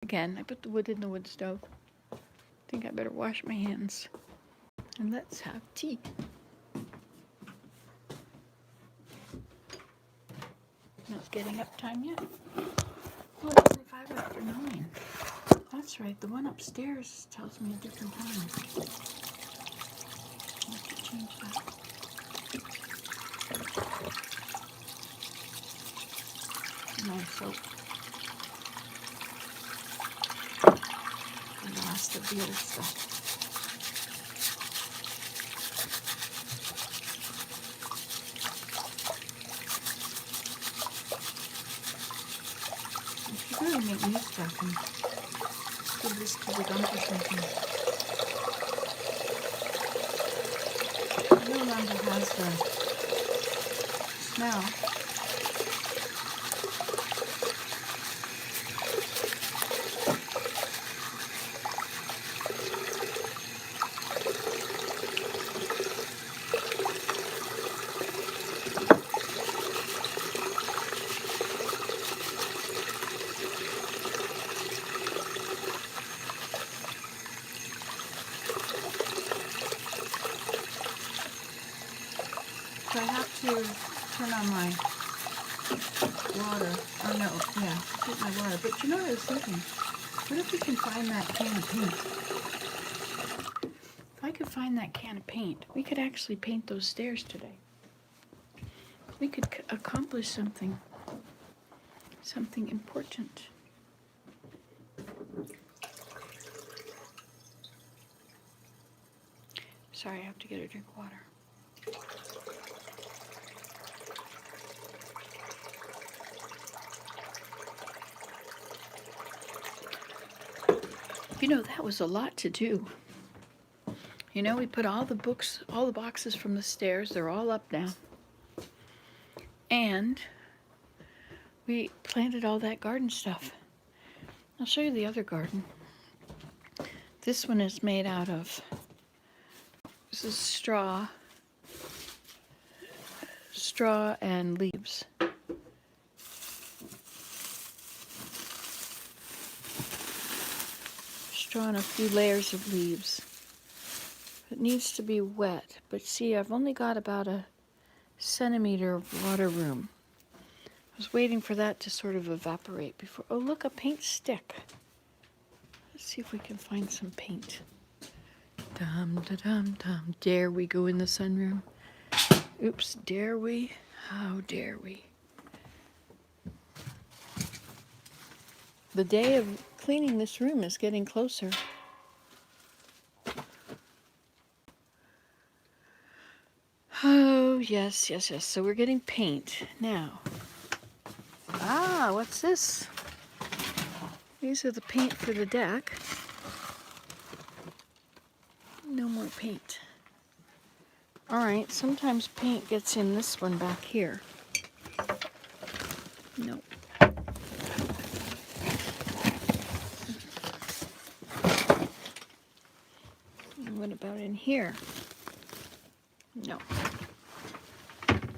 Again, I put the wood in the wood stove. I think I better wash my hands. And let's have tea. Not getting up time yet? Oh, it's only 5 after 9. That's right, the one upstairs tells me a different time. I have to change that. My soap. The last of the old stuff. I should really make new stuff and give this to the dump or something. It no longer has the smell. So I have to turn on my water. Oh no, yeah, heat my water. But you know what I was thinking? What if we can find that can of paint? If I could find that can of paint, we could actually paint those stairs today. We could accomplish something important. Sorry, I have to get a drink of water. You know, that was a lot to do. You know, we put all the books, all the boxes from the stairs, they're all up now. And we planted all that garden stuff. I'll show you the other garden. This one is made out of, this is straw and leaves. Straw and a few layers of leaves. It needs to be wet, but see, I've only got about a centimeter of water room. I was waiting for that to sort of evaporate before. Oh, look, a paint stick. Let's see if we can find some paint. Dum da dum dum. Dare we go in the sunroom? Oops, dare we? How dare we? The day of cleaning this room is getting closer. Oh, yes. So we're getting paint now. Ah, what's this? These are the paint for the deck. No more paint. All right, sometimes paint gets in this one back here. Nope. And what about in here? No.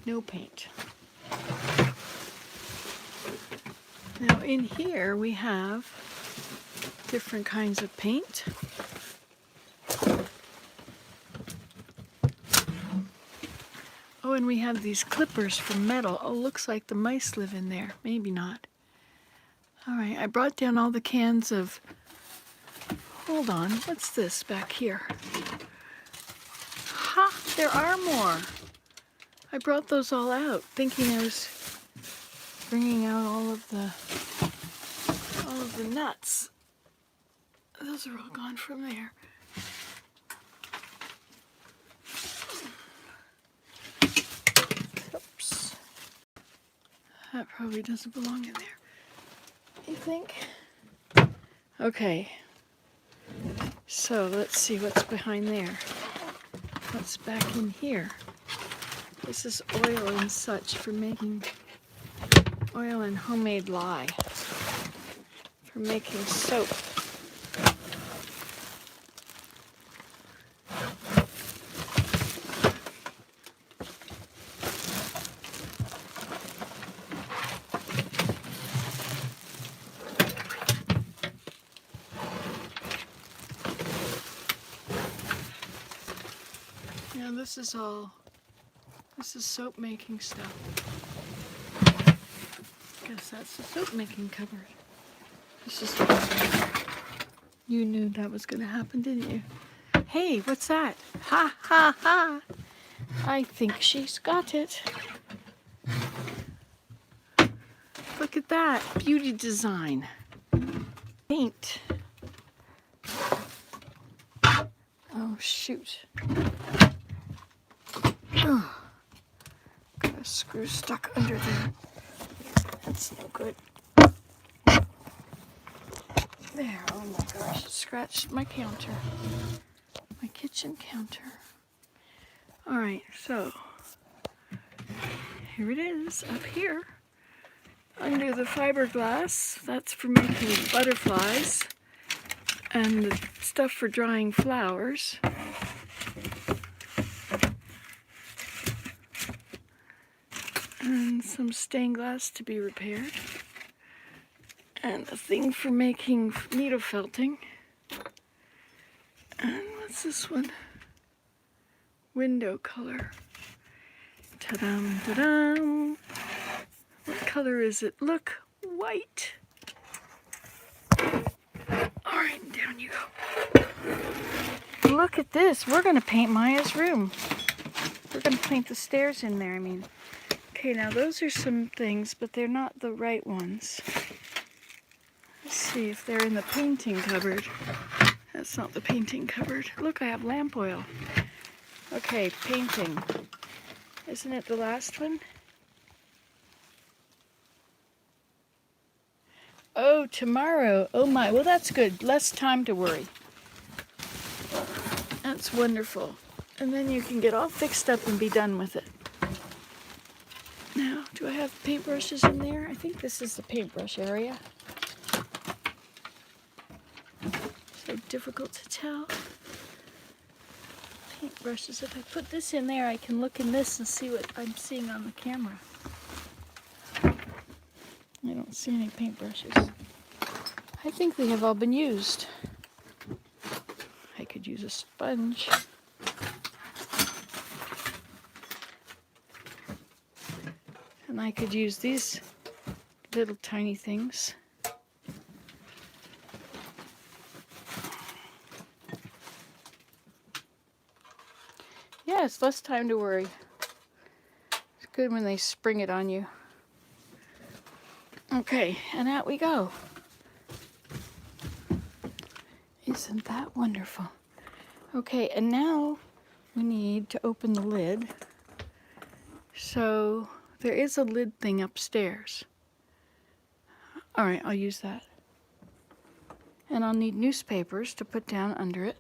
No paint. Now in here we have different kinds of paint. Oh, and we have these clippers for metal. Oh, looks like the mice live in there. Maybe not. All right, I brought down all the cans of, hold on, what's this back here? Ha, there are more. I brought those all out, thinking I was bringing out all of the nuts. Those are all gone from there. Oops. That probably doesn't belong in there. You think? Okay. So let's see what's behind there. What's back in here? This is oil and such for making oil and homemade lye. For making soap. Yeah, this is soap making stuff. Guess that's the soap making cupboard. This is You knew that was gonna happen, didn't you? Hey, what's that? Ha ha ha! I think she's got it. Look at that, beauty design. Paint. Oh shoot. Oh, got a screw stuck under there. That's no good. There, oh my gosh, it scratched my counter. My kitchen counter. Alright, so here it is, up here. Under the fiberglass, that's for making butterflies. And the stuff for drying flowers. And some stained glass to be repaired. And a thing for making needle felting. And what's this one? Window color. Ta-dam, ta-dam. What color is it? Look, white. Alright, down you go. Look at this. We're going to paint Maya's room. We're going to paint the stairs in there, I mean. Okay, now those are some things, but they're not the right ones. Let's see if they're in the painting cupboard. That's not the painting cupboard. Look, I have lamp oil. Okay, painting. Isn't it the last one? Oh, tomorrow. Oh my, well that's good. Less time to worry. That's wonderful. And then you can get all fixed up and be done with it. Now, do I have paintbrushes in there? I think this is the paintbrush area. So difficult to tell. Paintbrushes. If I put this in there, I can look in this and see what I'm seeing on the camera. I don't see any paintbrushes. I think they have all been used. I could use a sponge. And I could use these little tiny things. Yeah, it's less time to worry. It's good when they spring it on you. Okay, and out we go. Isn't that wonderful? Okay, and now we need to open the lid. So there is a lid thing upstairs. All right, I'll use that. And I'll need newspapers to put down under it.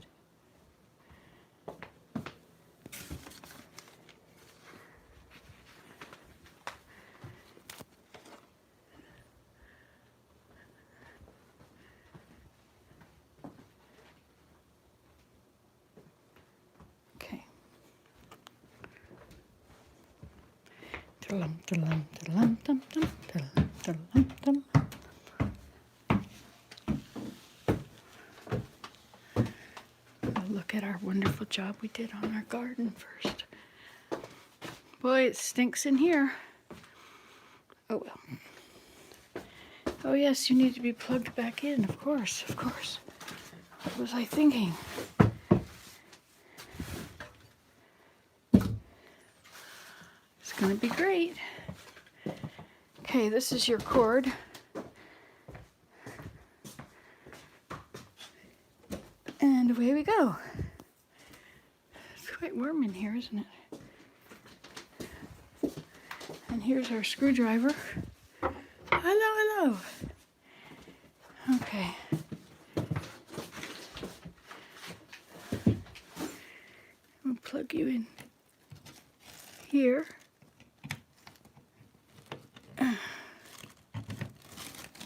Okay. Look at our wonderful job we did on our garden first. Boy, it stinks in here. Oh well. Oh yes, you need to be plugged back in, of course, of course. What was I thinking? It's gonna be great. Okay, this is your cord. And away we go. It's quite warm in here, isn't it? And here's our screwdriver. Hello, hello. Okay. I'll plug you in here.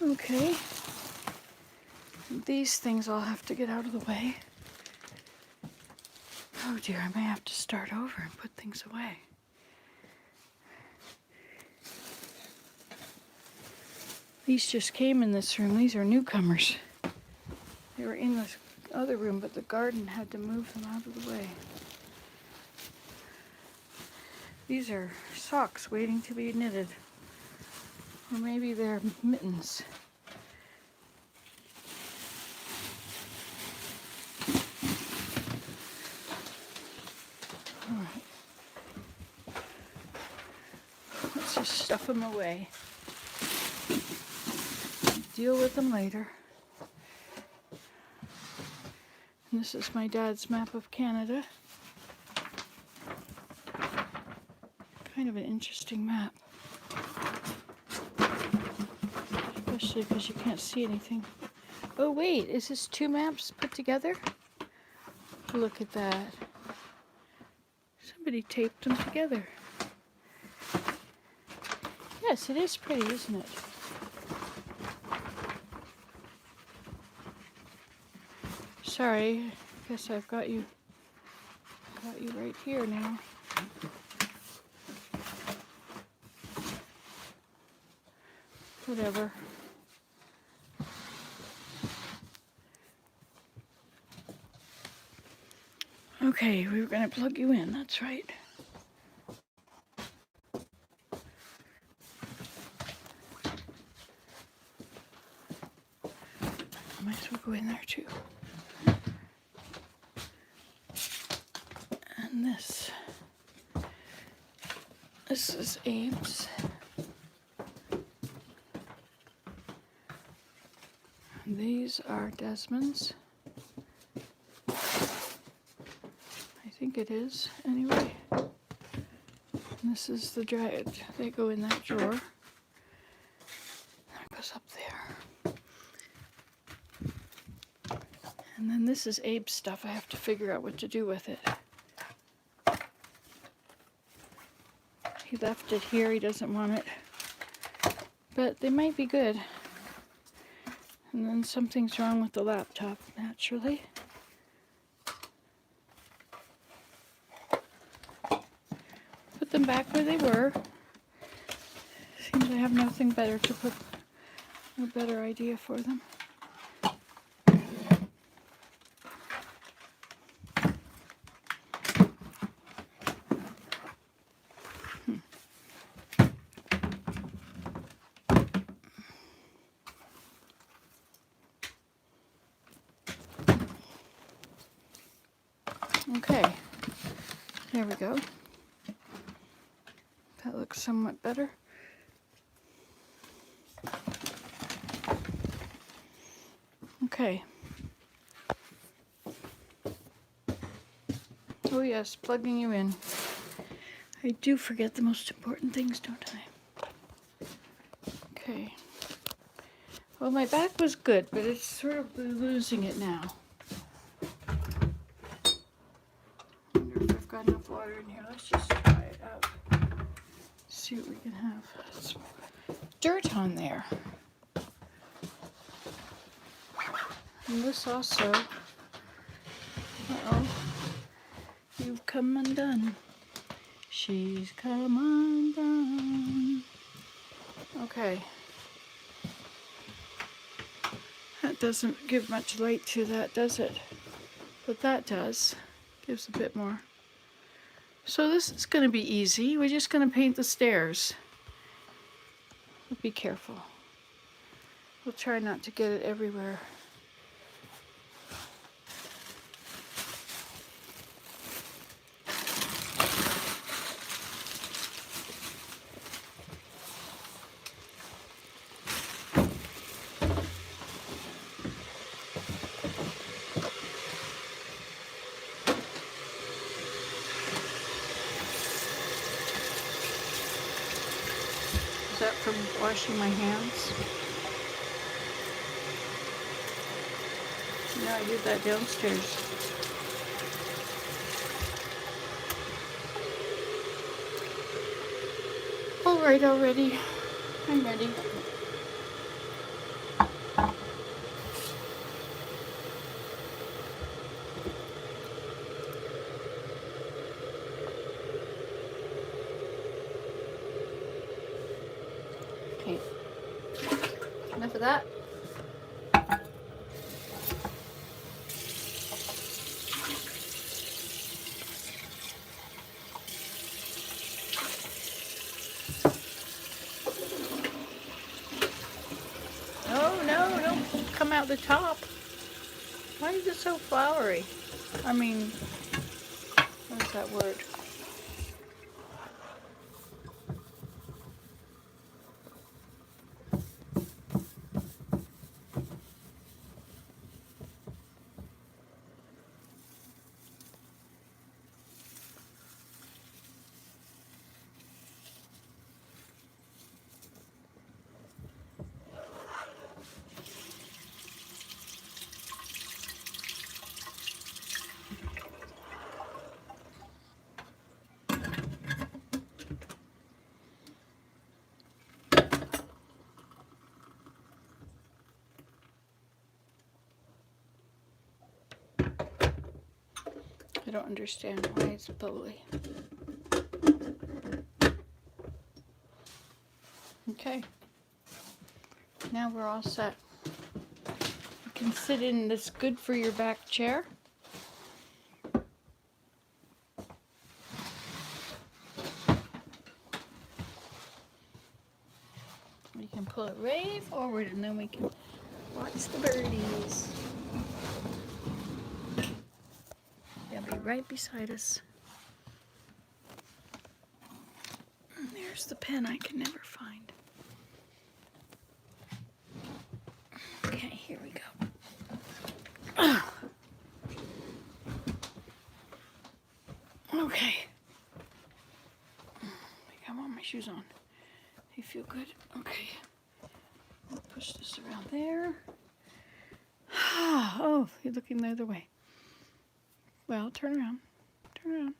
Okay. These things all have to get out of the way. Oh dear, I may have to start over and put things away. These just came in this room. These are newcomers. They were in this other room, but the garden had to move them out of the way. These are socks waiting to be knitted. Or maybe they're mittens. All right. Let's just stuff them away. Deal with them later. And this is my dad's map of Canada. Kind of an interesting map. Especially because you can't see anything. Oh wait, is this two maps put together? Look at that. Somebody taped them together. Yes, it is pretty, isn't it? Sorry, I guess I've got you right here now. Whatever. Okay, we were going to plug you in, that's right. Might as well go in there too. And this is Abe's. And these are Desmond's. I think it is, anyway. And this is the dried. They go in that drawer. That goes up there. And then this is Abe's stuff. I have to figure out what to do with it. He left it here. He doesn't want it. But they might be good. And then something's wrong with the laptop, naturally. Put them back where they were. Seems I have nothing better to put, no better idea for them. Okay, there we go. That looks somewhat better. Okay. Oh yes, plugging you in. I do forget the most important things, don't I? Okay. Well, my back was good, but it's sort of losing it now. Wonder if I've got enough water in here. Let's just try it out. See what we can have. It's dirt on there. And this also. Uh-oh. You've come undone. She's come undone. Okay. That doesn't give much light to that, does it? But that does. Gives a bit more. So this is going to be easy. We're just going to paint the stairs. But be careful. We'll try not to get it everywhere. Is that from washing my hands? No, I did that downstairs. All right, already. I'm ready. Okay. Enough of that. the top. Why is it so flowery? I mean, what is that word? I don't understand why it's bubbly. Okay. Now we're all set. You can sit in this good for your back chair. We can pull it way forward and then we can watch the birdies. They'll be right beside us. And there's the pen I can never find. Okay, here we go. Okay. I got all my shoes on. They feel good. Okay. I'll push this around there. Oh, you're looking the other way. Well, turn around. Turn around.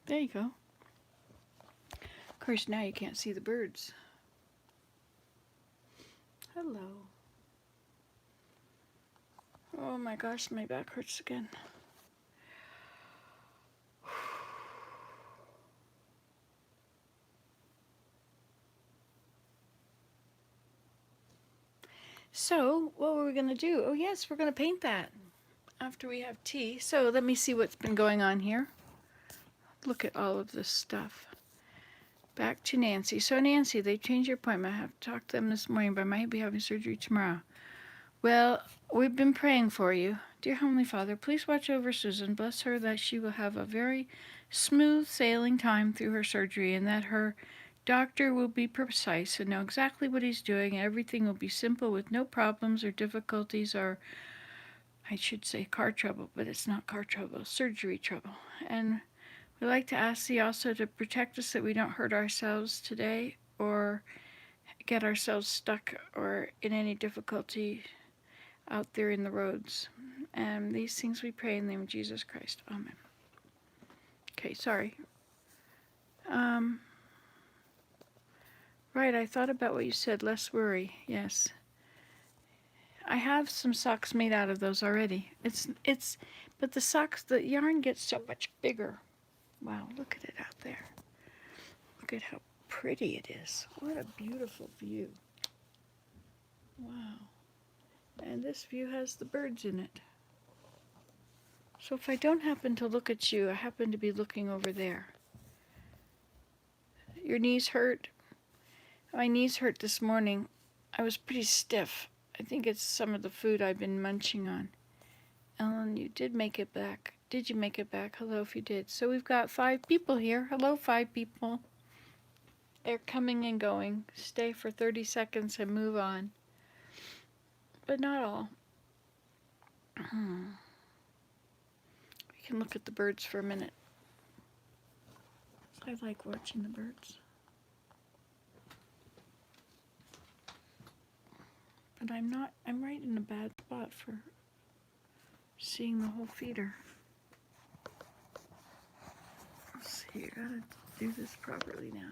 There you go. Of course, now you can't see the birds. Hello. Oh my gosh, my back hurts again. So, what were we going to do? Oh yes, we're going to paint that after we have tea. So, let me see what's been going on here. Look at all of this stuff. Back to Nancy. So, Nancy, they changed your appointment. I have to talk to them this morning, but I might be having surgery tomorrow. Well, we've been praying for you. Dear Heavenly Father, please watch over Susan. Bless her that she will have a very smooth sailing time through her surgery and that her doctor will be precise and know exactly what he's doing. And everything will be simple with no problems or difficulties or, I should say, car trouble, but it's not car trouble, surgery trouble. And we'd like to ask thee also to protect us that we don't hurt ourselves today or get ourselves stuck or in any difficulty out there in the roads. And these things we pray in the name of Jesus Christ. Amen. Okay, sorry. Right, I thought about what you said, less worry. Yes. I have some socks made out of those already. But the socks, the yarn gets so much bigger. Wow, look at it out there. Look at how pretty it is. What a beautiful view. Wow. And this view has the birds in it. So if I don't happen to look at you, I happen to be looking over there. Your knees hurt? My knees hurt this morning. I was pretty stiff. I think it's some of the food I've been munching on. Ellen, you did make it back. Did you make it back? Hello if you did. So we've got 5 people here. Hello, 5 people. They're coming and going. Stay for 30 seconds and move on. But not all. We can look at the birds for a minute. I like watching the birds. But I'm right in a bad spot for seeing the whole feeder. Let's see, I gotta do this properly now.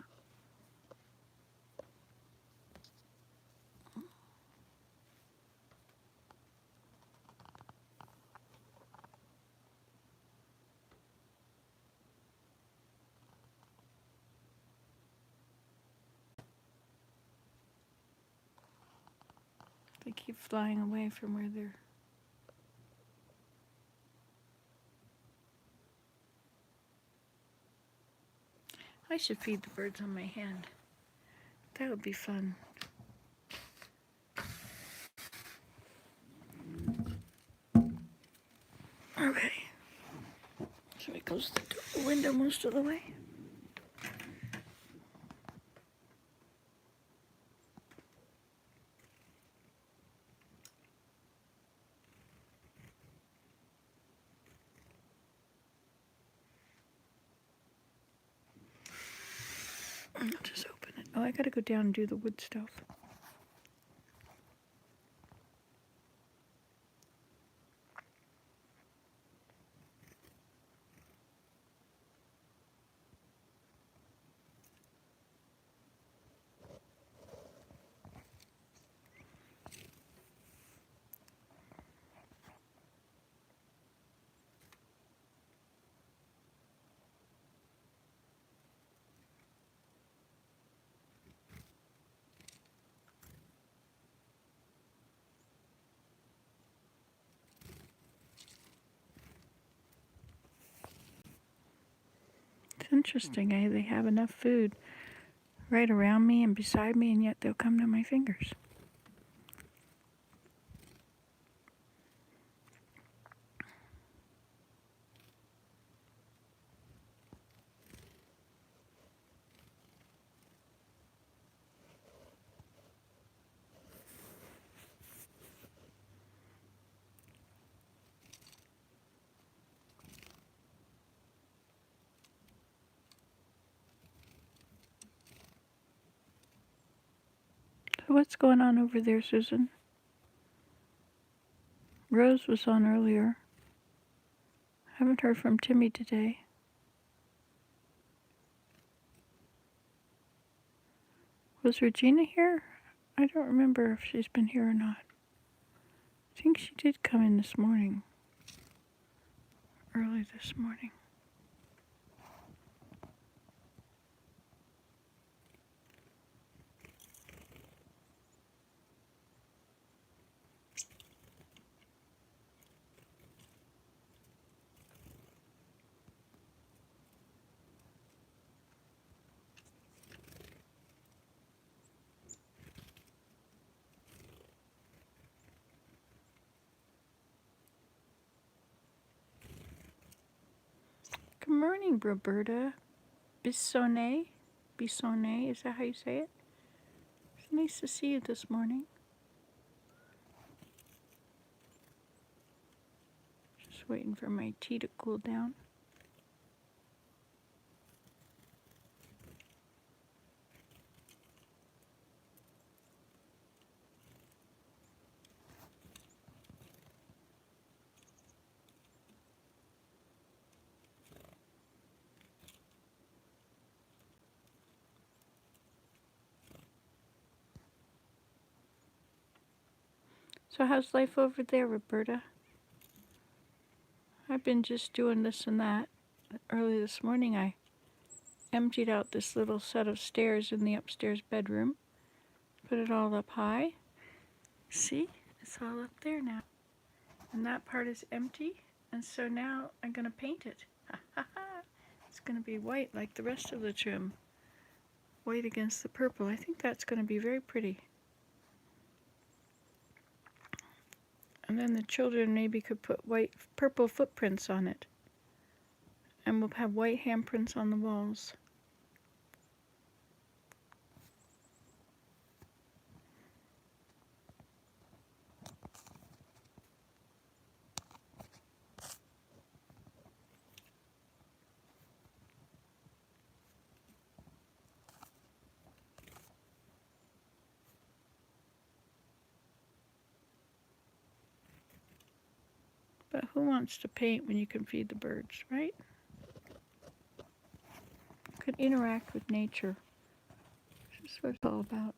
They keep flying away from where they're... I should feed the birds on my hand. That would be fun. close the window most of the way. I'll just open it. Oh, I gotta go down and do the wood stuff. It's interesting, eh? They have enough food right around me and beside me, and yet they'll come to my fingers. So what's going on over there, Susan? Rose was on earlier. Haven't heard from Timmy today. Was Regina here? I don't remember if she's been here or not. I think she did come in this morning. Early this morning. Good morning, Roberta. Bissonnet? Bissonnet, is that how you say it? It's nice to see you this morning. Just waiting for my tea to cool down. So how's life over there, Roberta? I've been just doing this and that. Early this morning I emptied out this little set of stairs in the upstairs bedroom. Put it all up high. See? It's all up there now. And that part is empty. And so now I'm going to paint it. It's going to be white like the rest of the trim. White against the purple. I think that's going to be very pretty. And then the children maybe could put purple footprints on it. And we'll have white handprints on the walls. But who wants to paint when you can feed the birds, right? You could interact with nature. This is what it's all about.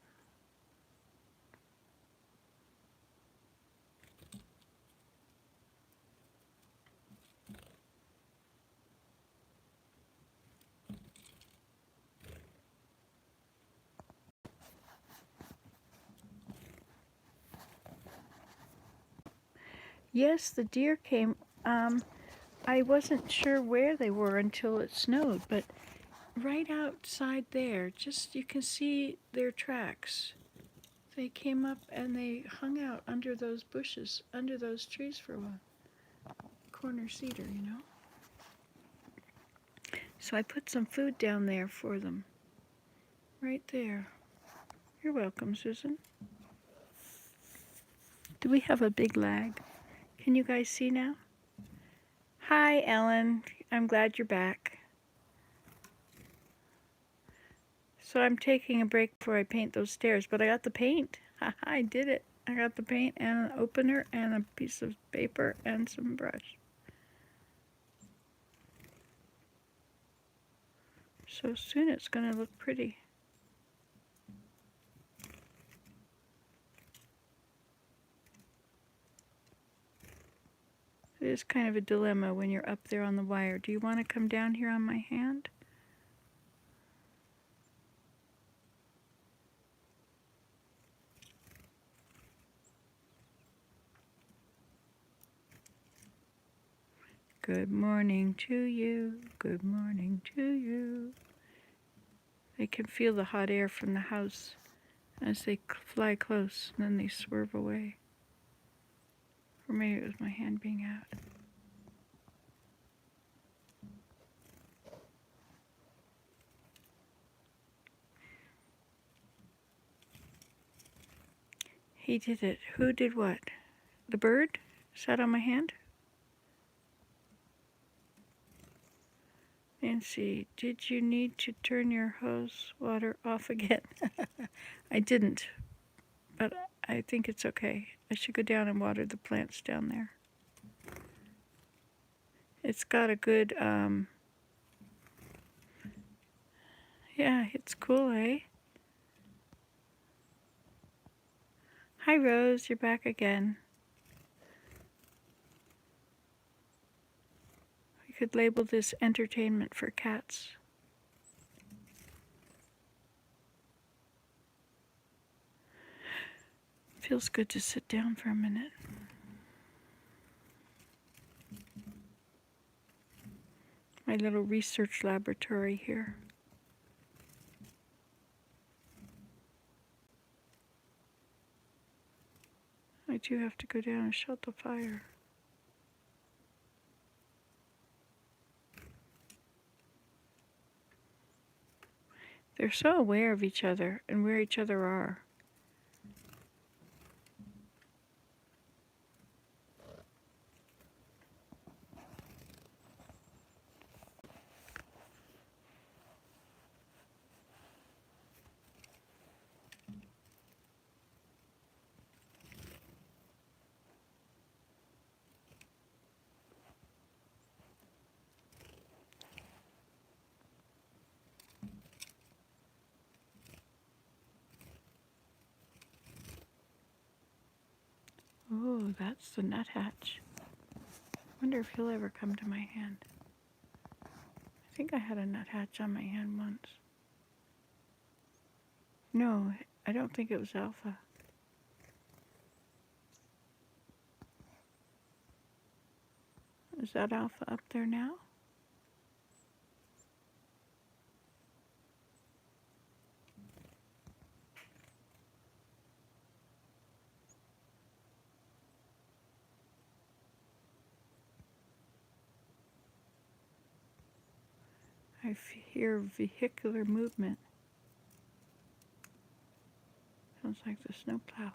Yes, the deer came. I wasn't sure where they were until it snowed, but right outside there, just you can see their tracks. They came up and they hung out under those bushes, under those trees for a while. Corner cedar, you know. So I put some food down there for them. Right there. You're welcome, Susan. Do we have a big lag? Can you guys see now? Hi, Ellen. I'm glad you're back. So I'm taking a break before I paint those stairs, but I got the paint. I did it. I got the paint and an opener and a piece of paper and some brush. So soon it's going to look pretty. It is kind of a dilemma when you're up there on the wire. Do you want to come down here on my hand? Good morning to you. Good morning to you. They can feel the hot air from the house as they fly close, and then they swerve away. Or maybe it was my hand being out. He did it. Who did what? The bird sat on my hand? Nancy, did you need to turn your hose water off again? I didn't, but I think it's okay. I should go down and water the plants down there. It's got a good, yeah, it's cool, eh? Hi, Rose, you're back again. We could label this entertainment for cats. Feels good to sit down for a minute. My little research laboratory here. I do have to go down and shut the fire. They're so aware of each other and where each other are. Oh, that's the nuthatch. Wonder if he'll ever come to my hand. I think I had a nuthatch on my hand once. No, I don't think it was alpha. Is that alpha up there now? I hear vehicular movement. Sounds like the snowplow.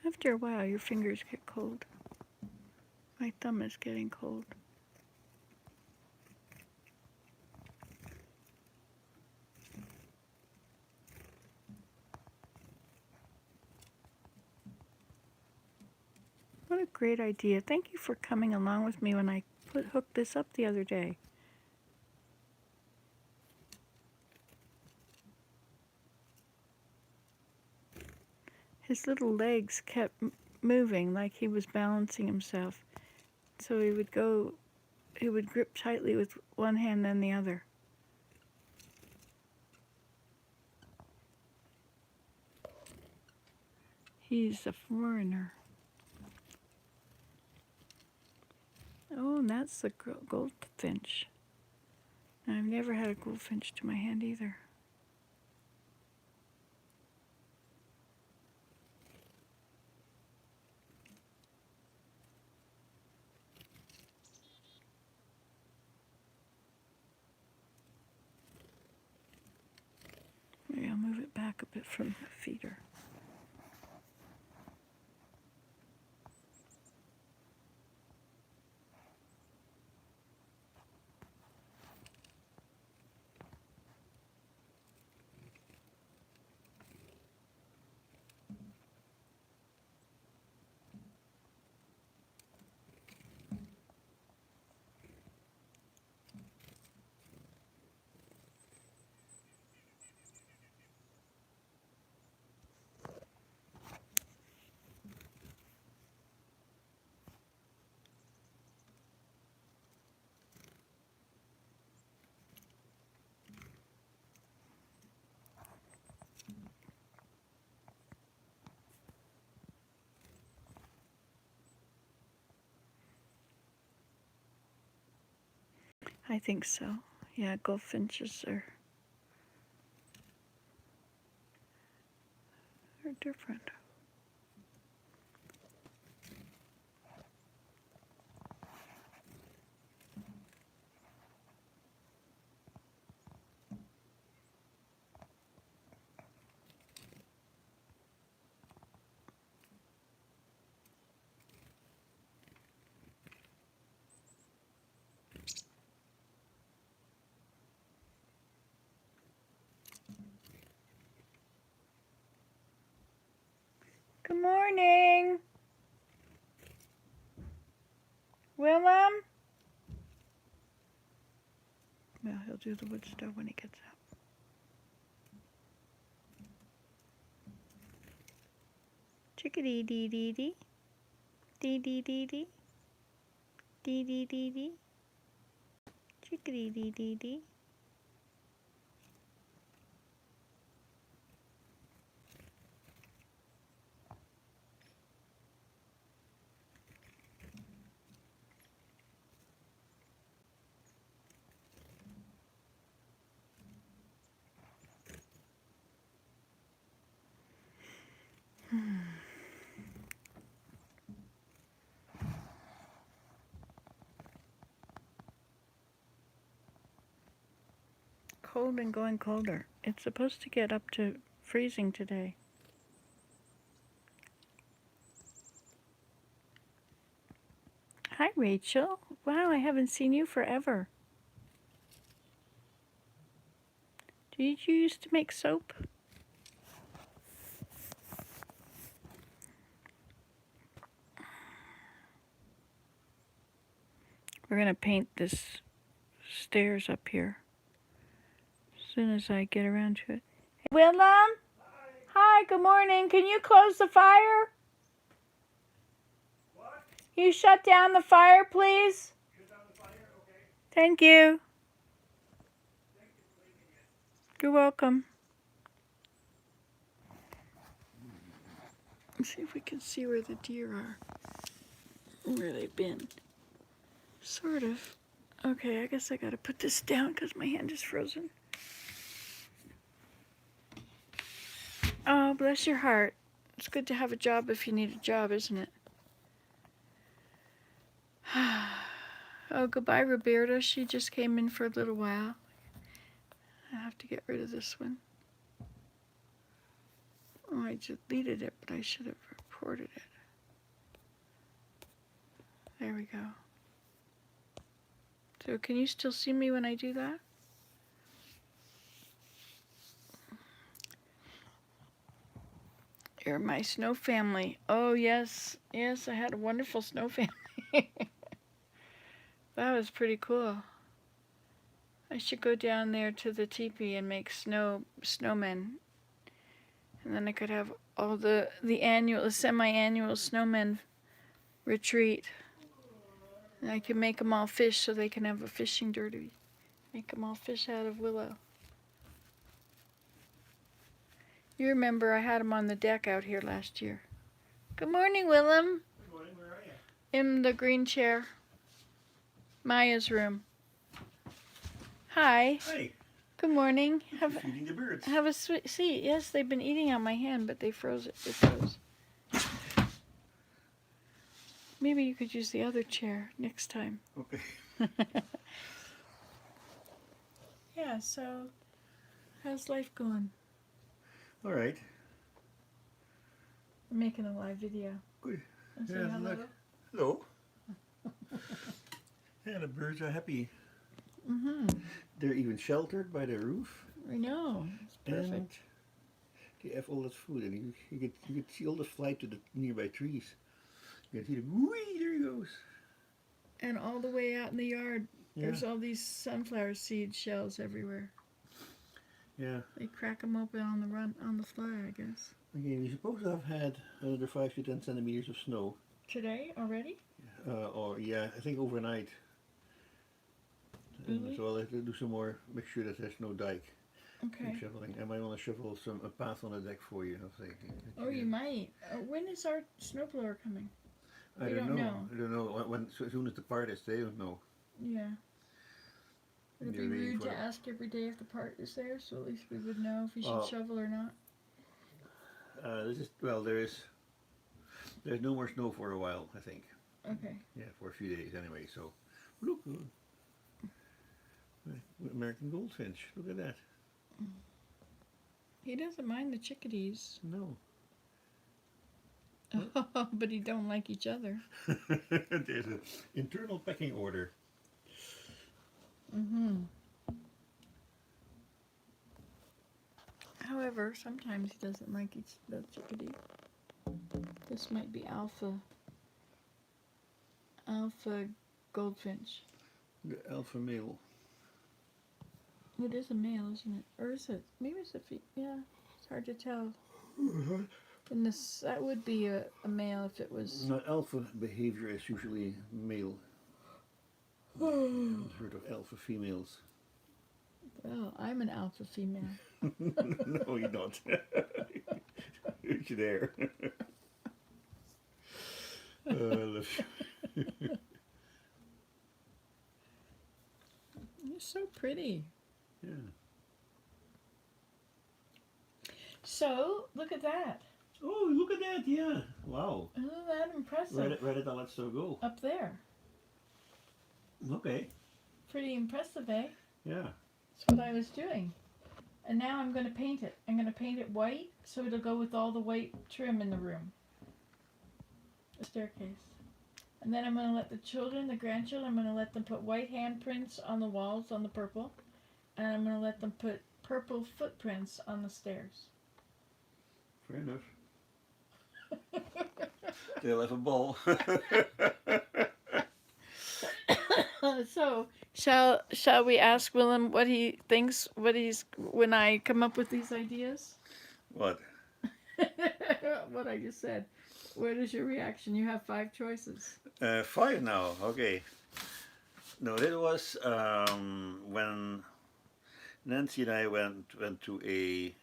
After a while, your fingers get cold. My thumb is getting cold. What a great idea. Thank you for coming along with me when I hooked this up the other day. His little legs kept moving, like he was balancing himself. So he would grip tightly with one hand then the other. He's a foreigner. Oh, and that's the goldfinch. I've never had a goldfinch to my hand either. Maybe I'll move it back a bit from the feeder. I think so. Yeah, goldfinches are different. Good morning, Willem. Well, he'll do the wood stove when he gets up. Chickadee dee dee dee. Dee dee dee dee. Dee dee dee dee. Chickadee dee dee dee. Cold and going colder. It's supposed to get up to freezing today. Hi, Rachel. Wow, I haven't seen you forever. Did you used to make soap? We're going to paint this stairs up here as soon as I get around to it. Hey, Willem? Hi, good morning. Can you close the fire? What? You shut down the fire, please? Shut down the fire? Okay. Thank you. Thank you for leaving it. You're welcome. Let's see if we can see where the deer are. Where they've been. Sort of. Okay, I guess I gotta put this down because my hand is frozen. Oh, bless your heart. It's good to have a job if you need a job, isn't it? Oh, goodbye, Roberta. She just came in for a little while. I have to get rid of this one. Oh, I deleted it, but I should have reported it. There we go. So can you still see me when I do that? You're my snow family. Oh, yes. Yes, I had a wonderful snow family. That was pretty cool. I should go down there to the teepee and make snowmen. And then I could have all the semi-annual snowman retreat. And I can make them all fish so they can have a fishing derby. Make them all fish out of willow. You remember I had them on the deck out here last year. Good morning, Willem. Good morning, where are you? In the green chair. Maya's room. Hi. Hi. Good morning. Feeding the birds. Have a sweet seat. Yes, they've been eating on my hand, but they froze it. It froze. Maybe you could use the other chair next time. Okay. Yeah, so how's life going? All right. I'm making a live video. Good. And say Yeah, hello. Hello. Yeah, the birds are happy. Mm-hmm. They're even sheltered by the roof. I know. It's perfect. And they have all that food, and you get see all the fly to the nearby trees. You can see the whee, there he goes. And all the way out in the yard, Yeah. there's all these sunflower seed shells everywhere. Yeah. They crack them open on the fly, I guess. Okay, we're supposed to have had another 5 to 10 centimeters of snow. Today already? Or yeah, I think overnight. Really? So I'll have to do some more, make sure that there's no dike. Okay. Shoveling. I might want to shovel a path on the deck for you. I think. Oh, you might. When is our snowblower coming? I We don't don't know. know. I don't know. So as soon as the part is, they don't know. Yeah. Would it They're be waiting rude for to it. ask every day if the part is there, so at least we would know if we should Oh. shovel or not? There's no more snow for a while. I think. Okay. Yeah, for a few days anyway. So, look, American goldfinch. Look at that. He doesn't mind the chickadees. No. But he don't like each other. There's an internal pecking order. Mm-hmm. However, sometimes he doesn't like the chickadee. This might be alpha goldfinch. The alpha male. It is a male, isn't it? Or is it? Maybe it's a female. Yeah, it's hard to tell. And that would be a male if it was. Now, alpha behavior is usually male. I haven't heard of alpha females. Well, I'm an alpha female. No, you're not. You're there. You're so pretty. Yeah. So, look at that. Oh, look at that! Yeah. Wow. Isn't that impressive? Where did all that stuff go? Up there. Okay. Pretty impressive, eh? Yeah. That's what I was doing. And now I'm going to paint it. I'm going to paint it white so it'll go with all the white trim in the room. The staircase. And then I'm going to let the grandchildren, I'm going to let them put white handprints on the walls on the purple. And I'm going to let them put purple footprints on the stairs. Fair enough. They'll have a ball. So, shall we ask Willem what he thinks when I come up with these ideas? What? What I just said. What is your reaction? You have 5 choices. 5 now. Okay. No, that was when Nancy and I went to a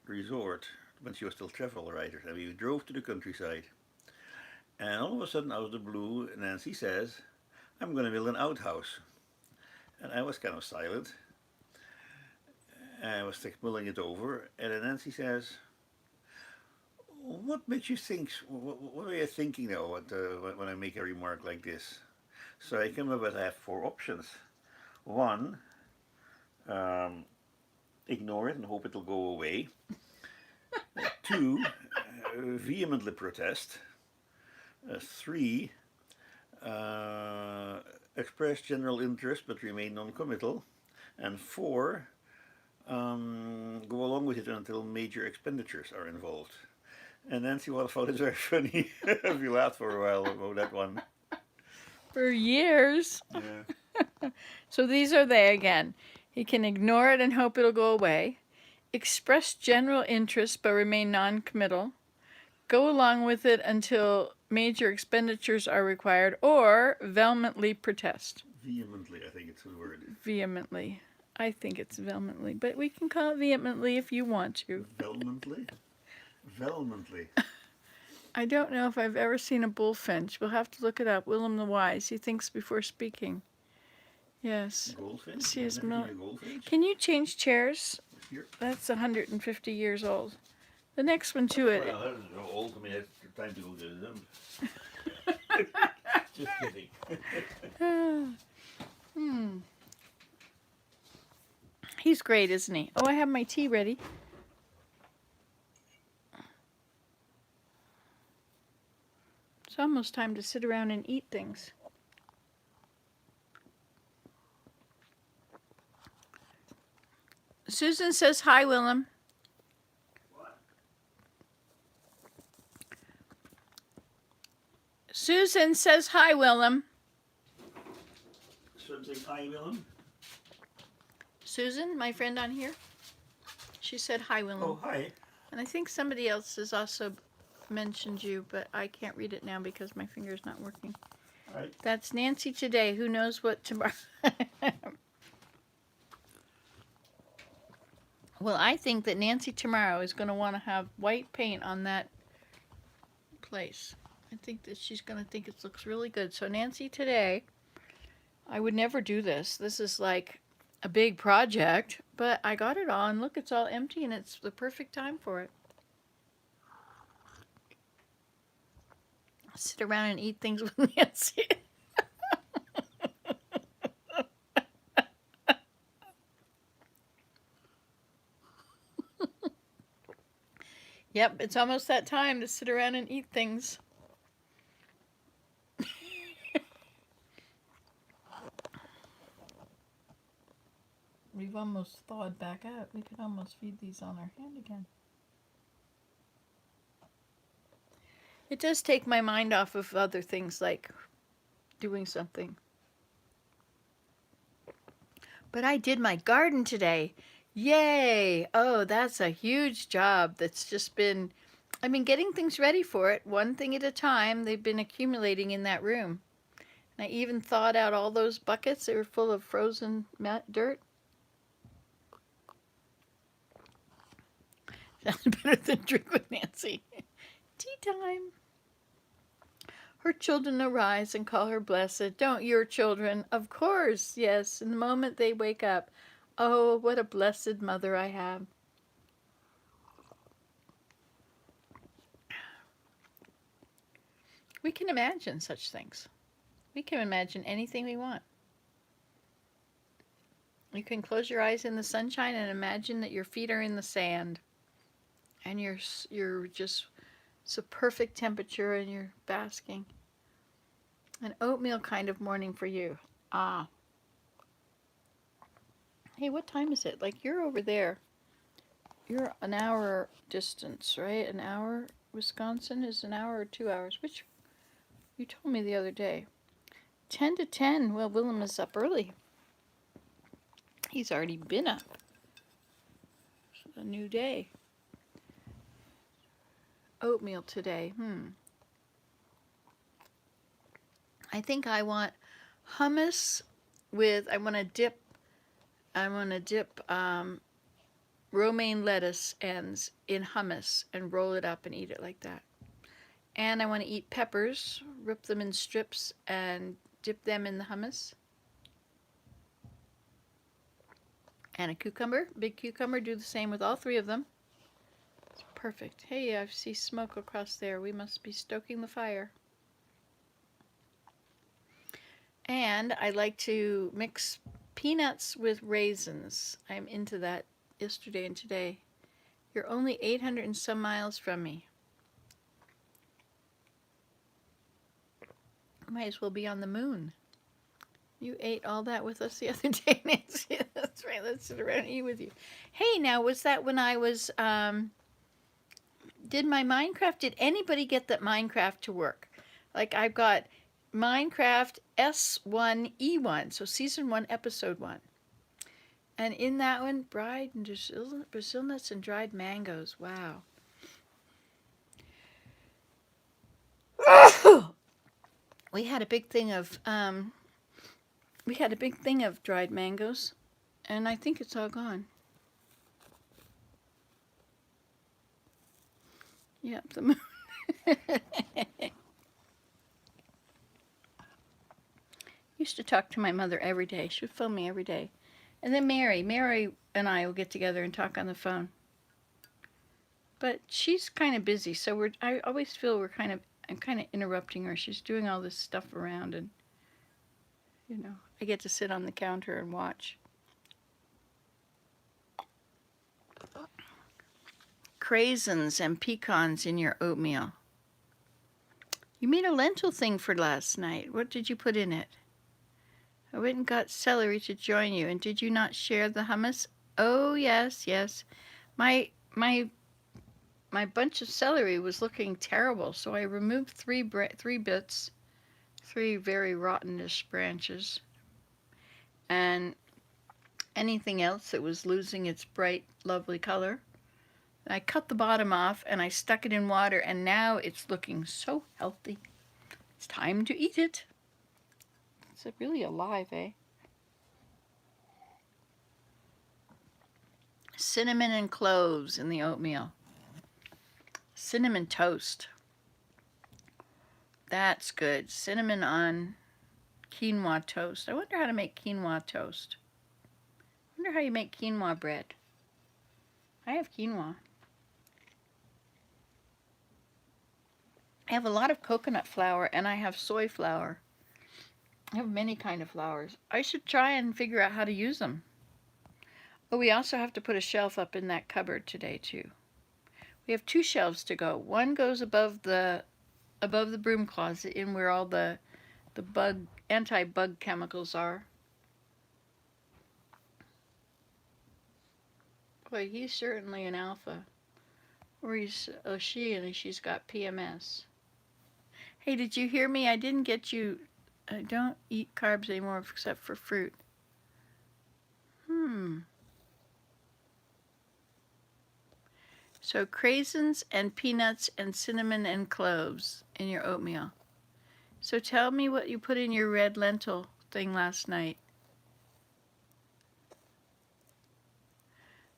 resort when she was still travel writer, and we drove to the countryside. And all of a sudden, out of the blue, Nancy says, "I'm going to build an outhouse." And I was kind of silent. I was like mulling it over, and then Nancy says, "What makes you think? What are you thinking now when I make a remark like this?" So I came up with, I have 4 options. 1, ignore it and hope it'll go away. 2, vehemently protest. 3, express general interest but remain non-committal. And 4, go along with it until major expenditures are involved. And Nancy found it very funny. We laughed for a while about that one. For years. Yeah. So these are they again. He can ignore it and hope it'll go away. express general interest but remain non-committal, go along with it until major expenditures are required, or vehemently protest. Vehemently, I think it's the word. Vehemently. I think it's vehemently, but we can call it vehemently if you want to. Vehemently? Vehemently. I don't know if I've ever seen a bullfinch. We'll have to look it up. Willem the Wise. He thinks before speaking. Yes. Goldfinch? See I've his never mil- seen a goldfinch. Can you change chairs? Here. That's 150 years old. The next one to it. Well, that is so old to me. It's time to go get them. Just kidding. He's great, isn't he? Oh, I have my tea ready. It's almost time to sit around and eat things. Susan says hi, Willem. What? Susan says hi, Willem. Something hi, Willem? Susan, my friend on here, she said hi, Willem. Oh, hi. And I think somebody else has also mentioned you, but I can't read it now because my finger's not working. All right. That's Nancy today. Who knows what tomorrow? Well, I think that Nancy tomorrow is going to want to have white paint on that place. I think that she's going to think it looks really good. So Nancy today, I would never do this. This is like a big project, but I got it on. Look, it's all empty and it's the perfect time for it. I'll sit around and eat things with Nancy. Yep, it's almost that time to sit around and eat things. We've almost thawed back out. We could almost feed these on our hand again. It does take my mind off of other things like doing something. But I did my garden today. Yay! Oh, that's a huge job that's just been, I've been getting things ready for it, one thing at a time. They've been accumulating in that room. And I even thawed out all those buckets. They were full of frozen dirt. Sounds better than drink with Nancy. Tea time. Her children arise and call her blessed. Don't your children? Of course, yes. In the moment they wake up. Oh, what a blessed mother I have. We can imagine such things. We can imagine anything we want. You can close your eyes in the sunshine and imagine that your feet are in the sand. And you're just, it's a perfect temperature and you're basking. An oatmeal kind of morning for you. Ah. Hey, what time is it? Like, you're over there. You're an hour distance, right? An hour? Wisconsin is an hour or 2 hours? Which, you told me the other day. 10 to 10. Well, Willem is up early. He's already been up. It's a new day. Oatmeal today. I think I want hummus with, I want to dip romaine lettuce ends in hummus and roll it up and eat it like that. And I want to eat peppers, rip them in strips and dip them in the hummus. And a cucumber, big cucumber, do the same with all three of them. It's perfect. Hey, I see smoke across there. We must be stoking the fire. And I like to mix peanuts with raisins. I'm into that yesterday and today. You're only 800 and some miles from me. Might as well be on the moon. You ate all that with us the other day, Nancy. That's right. Let's sit around and eat with you. Hey, now, was that when I was, did my Minecraft, did anybody get that Minecraft to work? Like, I've got Minecraft S1E1, so Season 1, Episode 1. And in that one, dried and Brazil nuts and dried mangoes. Wow. We had a big thing of dried mangoes, and I think it's all gone. Yep, the moon. Used to talk to my mother every day. She would phone me every day. And then Mary and I will get together and talk on the phone. But she's kind of busy, so I always feel I'm kind of interrupting her. She's doing all this stuff around, and I get to sit on the counter and watch. Craisins and pecans in your oatmeal. You made a lentil thing for last night. What did you put in it? I went and got celery to join you, and did you not share the hummus? Oh, yes. My bunch of celery was looking terrible, so I removed three bits, three very rottenish branches, and anything else that was losing its bright, lovely color. I cut the bottom off and I stuck it in water, and now it's looking so healthy. It's time to eat it. It's really alive, eh? Cinnamon and cloves in the oatmeal. Cinnamon toast. That's good. Cinnamon on quinoa toast. I wonder how to make quinoa toast. I wonder how you make quinoa bread. I have quinoa. I have a lot of coconut flour, and I have soy flour. I have many kind of flours. I should try and figure out how to use them. Oh, we also have to put a shelf up in that cupboard today too. We have 2 shelves to go. One goes above the broom closet, in where all the anti-bug chemicals are. Boy, he's certainly an alpha. Or she's got PMS. Hey, did you hear me? I didn't get you. I don't eat carbs anymore except for fruit. So craisins and peanuts and cinnamon and cloves in your oatmeal. So tell me what you put in your red lentil thing last night.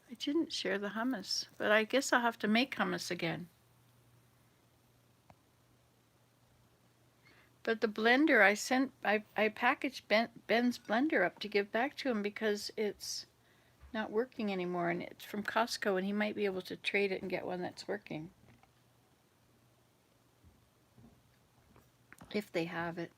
I didn't share the hummus, but I guess I'll have to make hummus again. But the blender I packaged Ben's blender up to give back to him because it's not working anymore, and it's from Costco, and he might be able to trade it and get one that's working. If they have it.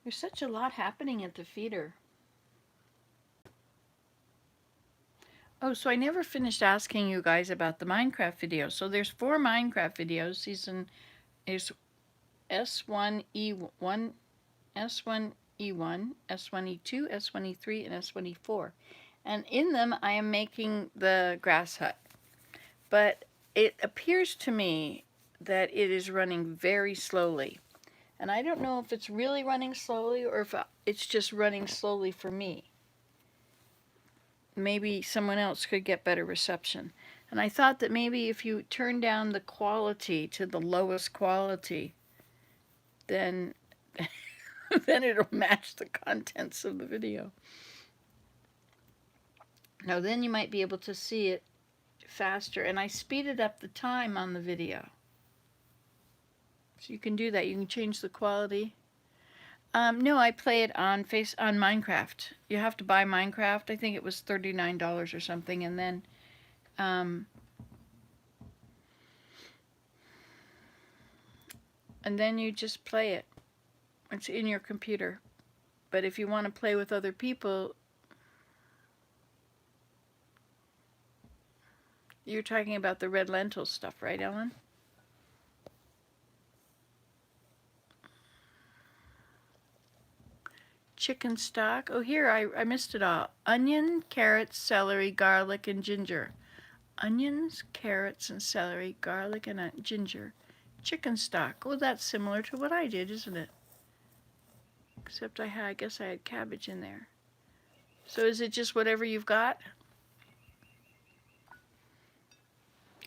There's such a lot happening at the feeder. Oh, so I never finished asking you guys about the Minecraft video. So there's 4 Minecraft videos. Season is S1E1, S1E1, S1E2, S1E3, and S1E4. And in them, I am making the grass hut. But it appears to me that it is running very slowly. And I don't know if it's really running slowly or if it's just running slowly for me. Maybe someone else could get better reception. And I thought that maybe if you turn down the quality to the lowest quality, then then it'll match the contents of the video. Now then you might be able to see it faster. And I speeded up the time on the video. So you can do that. You can change the quality. No, I play it on Minecraft. You have to buy Minecraft. I think it was $39 or something, and then you just play it. It's in your computer. But if you want to play with other people, you're talking about the red lentil stuff, right, Ellen? chicken stock. Oh, here, I missed it all. Onion, carrots, celery, garlic, and ginger. Onions, carrots, and celery, garlic, and ginger. Chicken stock. Oh, that's similar to what I did, isn't it? Except I guess I had cabbage in there. So is it just whatever you've got?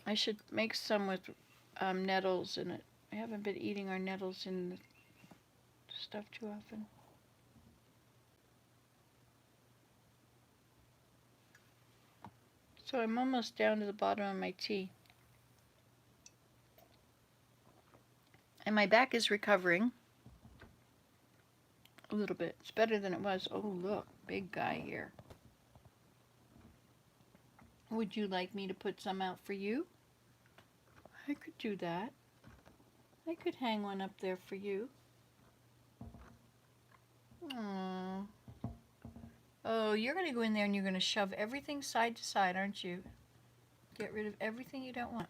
I should make some with nettles in it. I haven't been eating our nettles in the stuff too often. So I'm almost down to the bottom of my tea. And my back is recovering a little bit. It's better than it was. Oh, look, big guy here. Would you like me to put some out for you? I could do that. I could hang one up there for you. Aww. Oh, you're going to go in there and you're going to shove everything side to side, aren't you? Get rid of everything you don't want.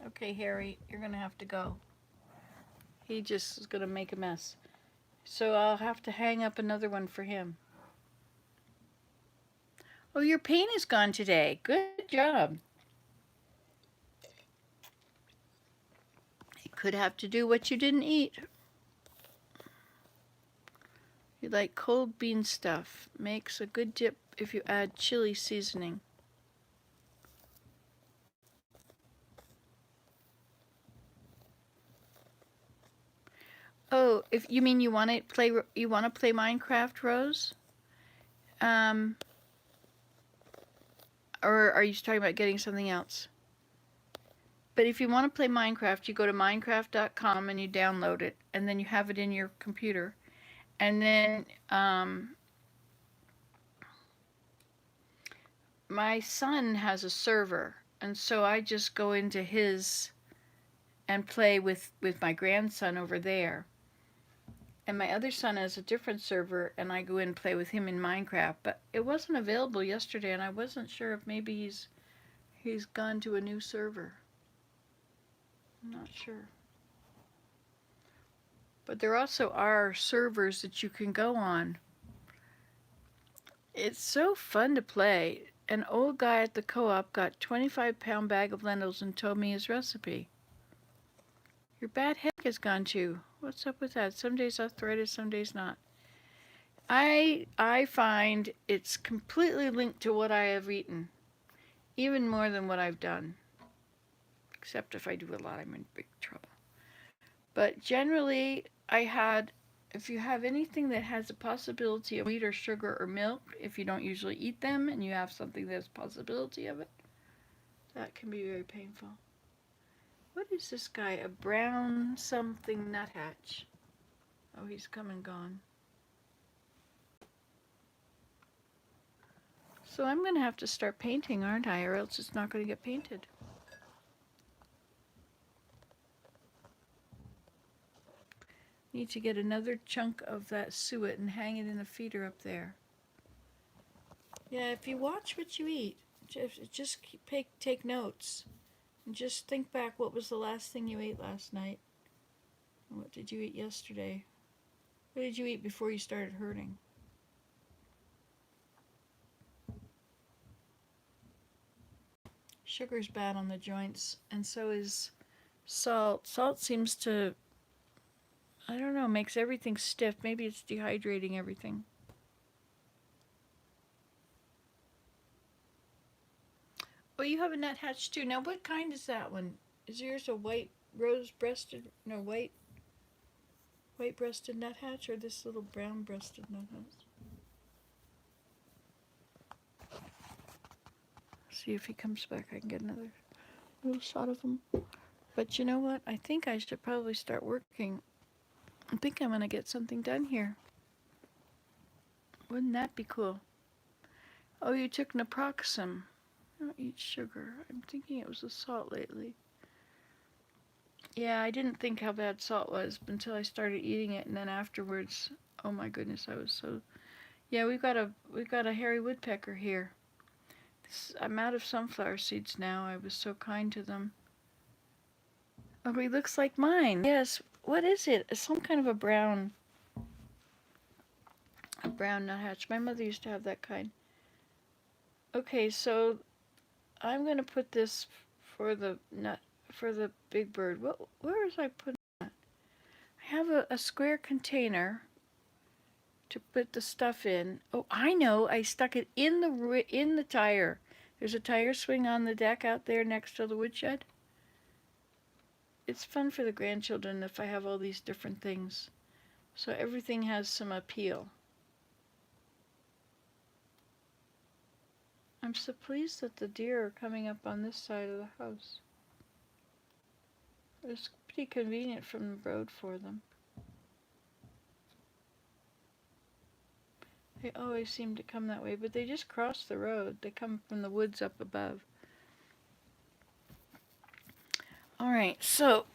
Okay, Harry, you're going to have to go. He just is going to make a mess. So I'll have to hang up another one for him. Oh, your pain is gone today. Good job. It could have to do what you didn't eat. You like cold bean stuff. Makes a good dip if you add chili seasoning. Oh, if you mean you want to play Minecraft, Rose? Or are you talking about getting something else? But if you want to play Minecraft, you go to minecraft.com and you download it, and then you have it in your computer. And then my son has a server, and so I just go into his and play with my grandson over there. And my other son has a different server, and I go in and play with him in Minecraft. But it wasn't available yesterday, and I wasn't sure if maybe he's gone to a new server. I'm not sure. But there also are servers that you can go on. It's so fun to play. An old guy at the co-op got 25-pound bag of lentils and told me his recipe. Your bad head has gone too. What's up with that? Some days arthritis, some days not. I find it's completely linked to what I have eaten, even more than what I've done. Except if I do a lot, I'm in big trouble. But generally, if you have anything that has a possibility of wheat or sugar or milk, if you don't usually eat them and you have something that has a possibility of it, that can be very painful. What is this guy? A brown something nuthatch. Oh, he's come and gone. So I'm going to have to start painting, aren't I? Or else it's not going to get painted. Need to get another chunk of that suet and hang it in the feeder up there. Yeah, if you watch what you eat, just take notes. And just think back, what was the last thing you ate last night? And what did you eat yesterday? What did you eat before you started hurting? Sugar's bad on the joints, and so is salt. Salt seems to, I don't know, makes everything stiff. Maybe it's dehydrating everything. Oh, you have a nuthatch too. Now, what kind is that one? Is yours a white rose-breasted, no, white-breasted nuthatch, or this little brown-breasted nuthatch? See if he comes back. I can get another little shot of him. But you know what? I think I should probably start working. I think I'm going to get something done here. Wouldn't that be cool? Oh, you took naproxen. I don't eat sugar. I'm thinking it was the salt lately. Yeah, I didn't think how bad salt was until I started eating it, and then afterwards, oh my goodness, I was so. Yeah, we've got a hairy woodpecker here. I'm out of sunflower seeds now. I was so kind to them. Oh, he looks like mine. Yes. What is it? It's some kind of a brown nuthatch. My mother used to have that kind. Okay, so I'm gonna put this for the big bird. Where is I putting that? I have a square container to put the stuff in. Oh, I know. I stuck it in the tire. There's a tire swing on the deck out there next to the woodshed. It's fun for the grandchildren if I have all these different things. So everything has some appeal. I'm so pleased that the deer are coming up on this side of the house. It's pretty convenient from the road for them. They always seem to come that way, but they just cross the road. They come from the woods up above. All right, so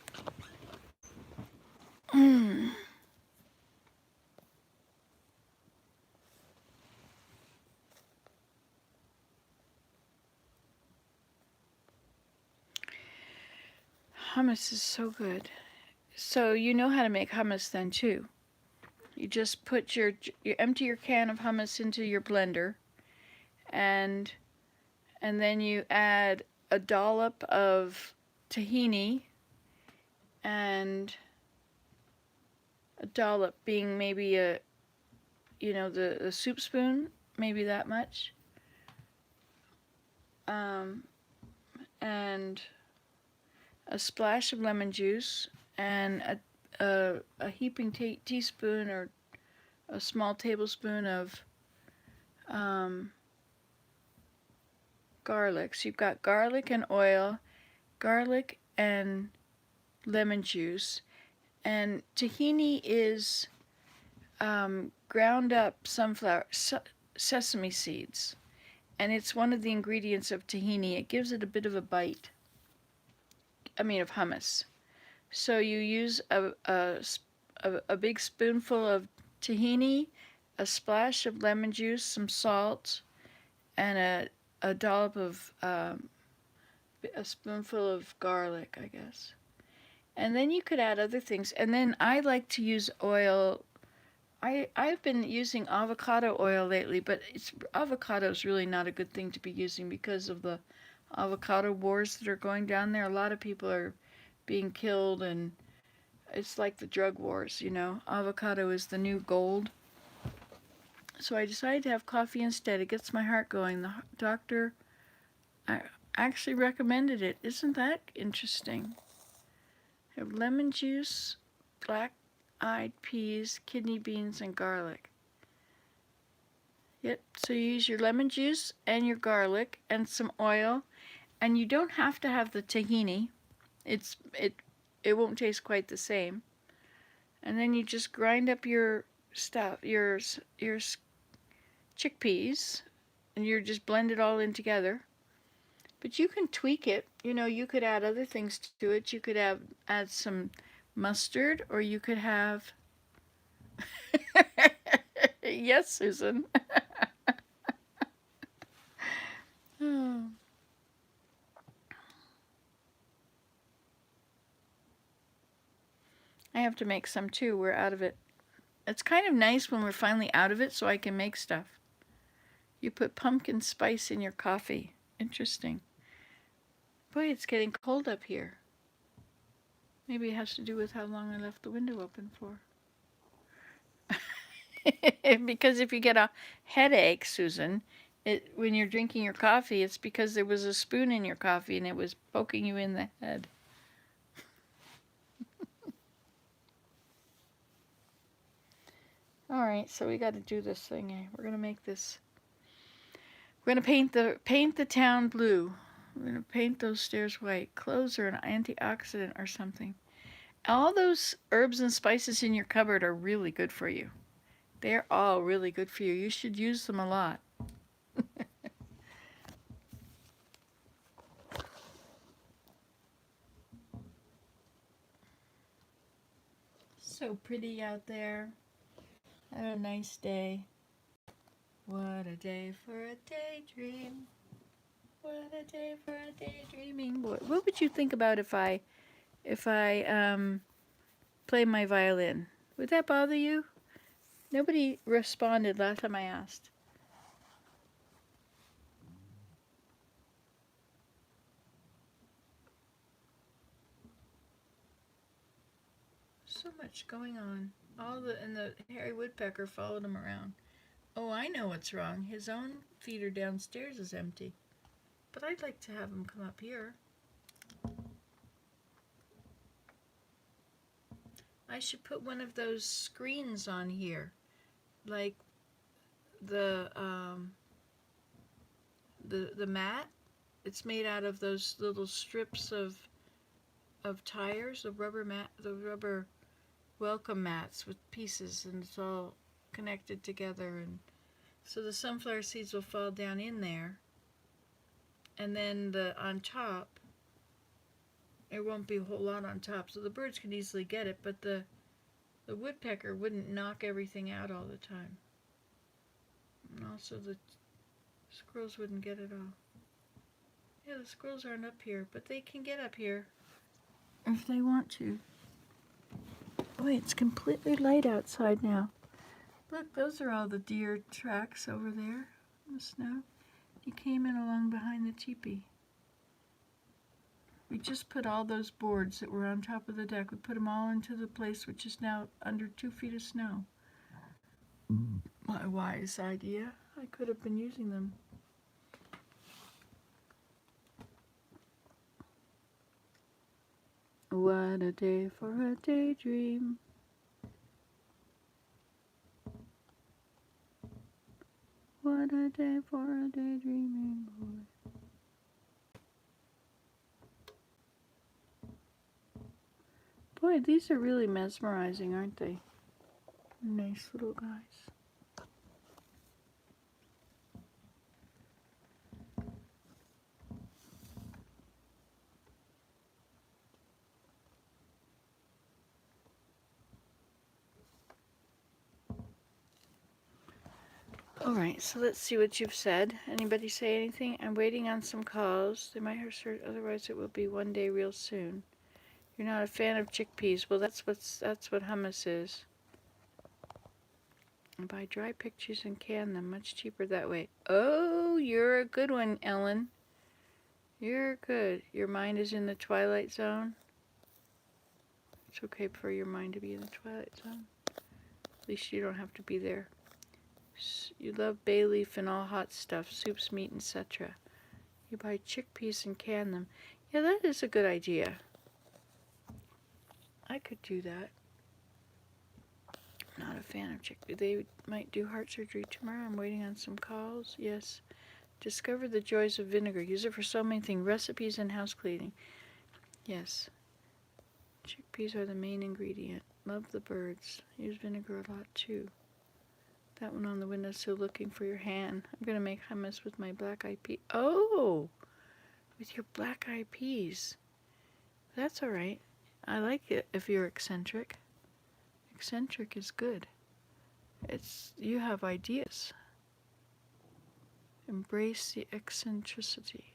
hummus is so good. So you know how to make hummus then too. You just put you empty your can of hummus into your blender, and then you add a dollop of tahini, and a dollop being maybe the soup spoon, maybe that much, and a splash of lemon juice, and a heaping teaspoon or a small tablespoon of garlic. So you've got garlic and oil, garlic and lemon juice, and tahini is ground up sesame seeds, and it's one of the ingredients of tahini. It gives it a bit of a bite. Of hummus. So you use a big spoonful of tahini, a splash of lemon juice, some salt, and a dollop of a spoonful of garlic, I guess. And then you could add other things. And then I like to use oil. I've been using avocado oil lately, but avocado is really not a good thing to be using because of the avocado wars that are going down there. A lot of people are being killed, and it's like the drug wars, Avocado is the new gold. So I decided to have coffee instead. It gets my heart going. The doctor actually recommended it. Isn't that interesting? I have lemon juice, black-eyed peas, kidney beans, and garlic. Yep, so you use your lemon juice and your garlic and some oil, and you don't have to have the tahini. It won't taste quite the same. And then you just grind up your stuff, your chickpeas, and you just blend it all in together. But you can tweak it. You could add other things to it. You could add some mustard, or you could have. Yes, Susan. Oh. I have to make some too. We're out of it. It's kind of nice when we're finally out of it so I can make stuff. You put pumpkin spice in your coffee. Interesting. Boy, it's getting cold up here. Maybe it has to do with how long I left the window open for. Because if you get a headache, Susan, when you're drinking your coffee, it's because there was a spoon in your coffee and it was poking you in the head. All right, so we got to do this thing. We're gonna make this. We're gonna paint the town blue. We're gonna paint those stairs white. Cloves are an antioxidant or something. All those herbs and spices in your cupboard are really good for you. They're all really good for you. You should use them a lot. So pretty out there. Have a nice day. What a day for a daydream. What a day for a daydreaming boy. What would you think about if I if I play my violin. Would that bother you? Nobody responded last time I asked. So much going on. And the hairy woodpecker followed him around. Oh, I know what's wrong. His own feeder downstairs is empty. But I'd like to have him come up here. I should put one of those screens on here, like the mat. It's made out of those little strips of tires, the rubber welcome mats with pieces, and it's all connected together, and so the sunflower seeds will fall down in there, and then on top there won't be a whole lot on top, so the birds can easily get it, but the woodpecker wouldn't knock everything out all the time, and also the squirrels wouldn't get it all. Yeah, the squirrels aren't up here, but they can get up here if they want to. Oh, it's completely light outside now. Look, those are all the deer tracks over there in the snow. He came in along behind the teepee. We just put all those boards that were on top of the deck, we put them all into the place which is now under 2 feet of snow. My wise idea. I could have been using them. What a day for a daydream. What a day for a daydreaming boy. Boy, these are really mesmerizing, aren't they? Nice little guys. All right, so let's see what you've said. Anybody say anything? I'm waiting on some calls. They might have searched, otherwise it will be one day real soon. You're not a fan of chickpeas. Well, that's what hummus is. And buy dry pictures and can them. Much cheaper that way. Oh, you're a good one, Ellen. You're good. Your mind is in the twilight zone. It's okay for your mind to be in the twilight zone. At least you don't have to be there. You love bay leaf and all hot stuff, soups, meat, etc. You buy chickpeas and can them. Yeah, that is a good idea. I could do that. Not a fan of chickpeas. They might do heart surgery tomorrow. I'm waiting on some calls. Yes. Discover the joys of vinegar. Use it for so many things. Recipes and house cleaning. Yes. Chickpeas are the main ingredient. Love the birds. Use vinegar a lot too. That one on the windowsill looking for your hand. I'm going to make hummus with my black-eyed peas. Oh! With your black-eyed peas. That's all right. I like it if you're eccentric. Eccentric is good. You have ideas. Embrace the eccentricity.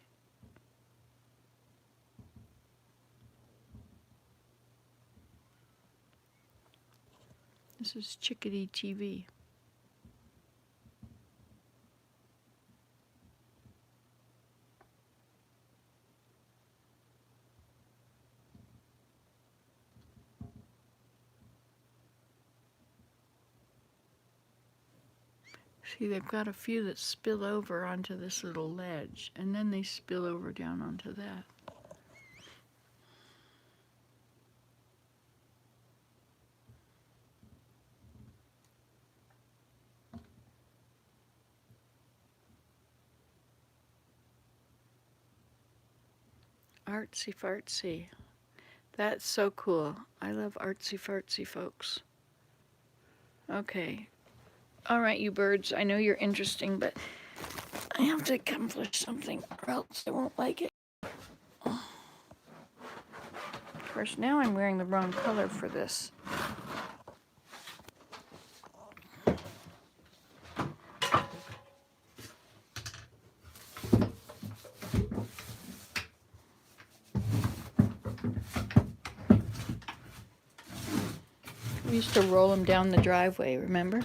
This is Chickadee TV. See, they've got a few that spill over onto this little ledge, and then they spill over down onto that. Artsy fartsy. That's so cool. I love artsy fartsy folks. Okay. All right, you birds. I know you're interesting, but I have to accomplish something or else I won't like it. Of course, now I'm wearing the wrong color for this. used to roll them down the driveway, remember?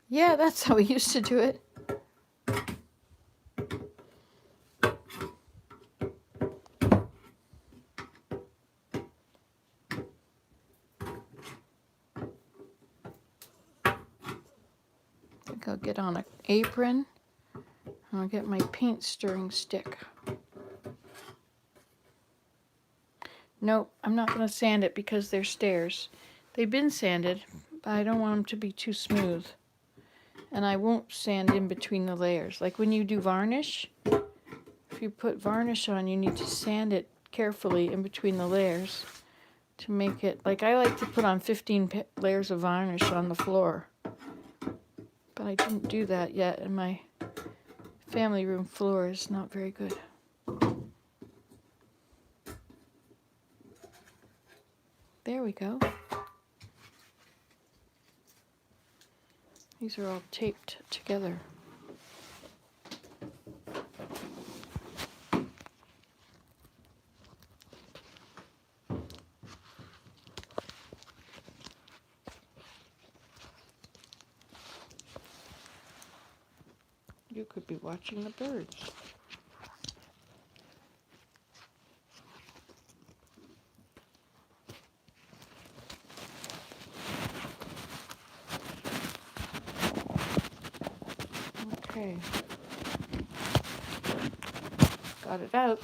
Yeah, that's how we used to do it. I think I'll get on an apron and I'll get my paint stirring stick. Nope, I'm not going to sand it because they're stairs. They've been sanded, but I don't want them to be too smooth. And I won't sand in between the layers. Like when you do varnish, if you put varnish on, you need to sand it carefully in between the layers to make it, like I like to put on 15 layers of varnish on the floor. But I didn't do that yet, and my family room floor is not very good. There we go. These are all taped together. You could be watching the birds. Okay. Got it out.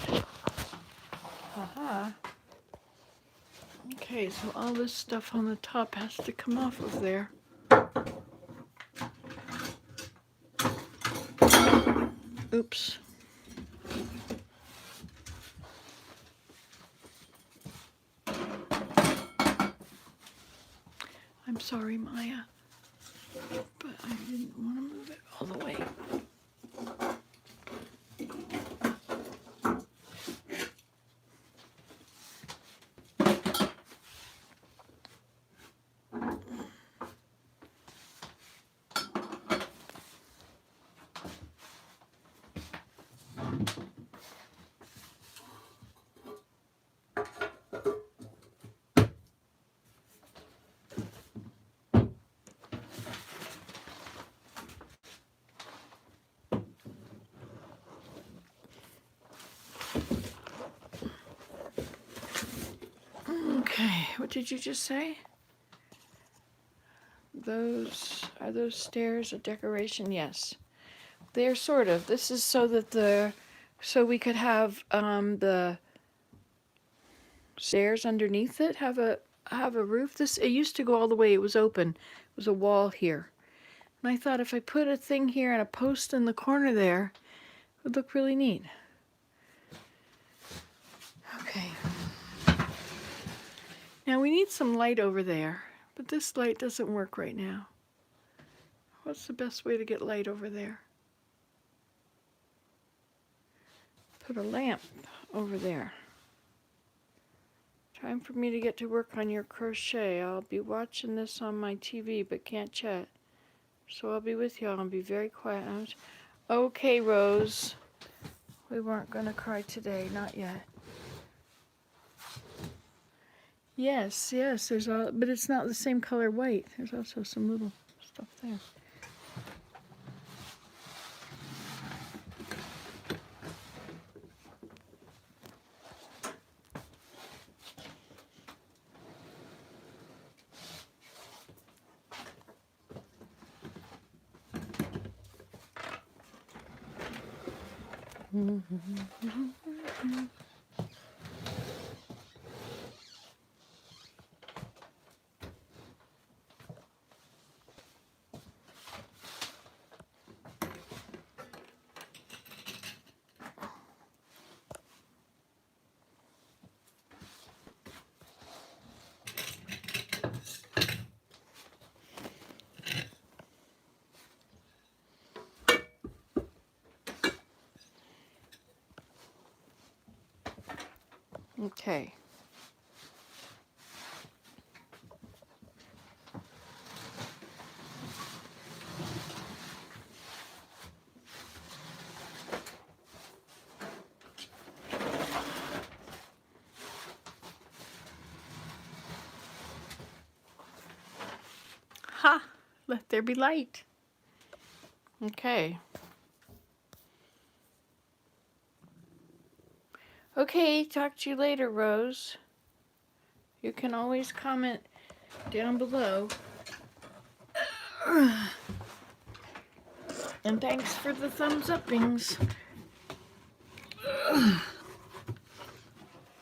Haha. Okay, so all this stuff on the top has to come off of there. Oops. I'm sorry, Maya, but I didn't want to move it all the way. Okay, what did you just say? Are those stairs a decoration? Yes. They're sort of. This is so that so we could have the stairs underneath it have a roof. It used to go all the way. It was open. It was a wall here. And I thought if I put a thing here and a post in the corner there, it would look really neat. Okay. Now we need some light over there, but this light doesn't work right now. What's the best way to get light over there? Put a lamp over there. Time for me to get to work on your crochet. I'll be watching this on my TV but can't chat. So I'll be with you. I'll be very quiet. Okay, Rose. We weren't going to cry today. Not yet. Yes, there's but it's not the same color white. There's also some little stuff there. Okay. Ha! Let there be light. Okay. Okay, talk to you later, Rose. You can always comment down below. And thanks for the thumbs uppings.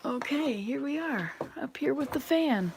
Okay, here we are, up here with the fan.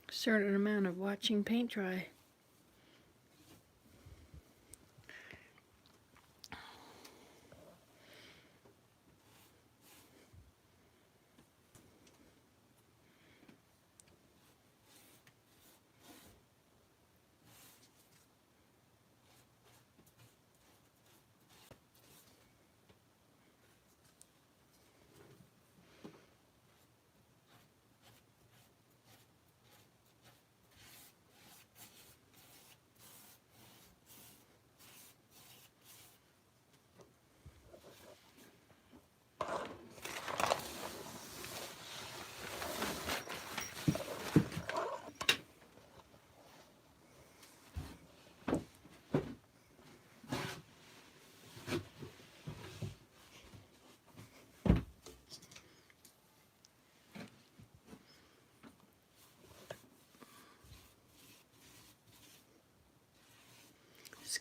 Certain amount of watching paint dry.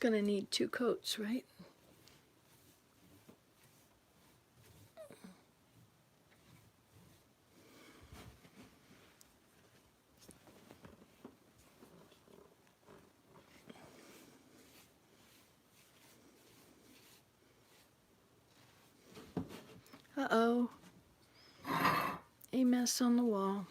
gonna need 2 coats, right? Uh-oh. A mess on the wall.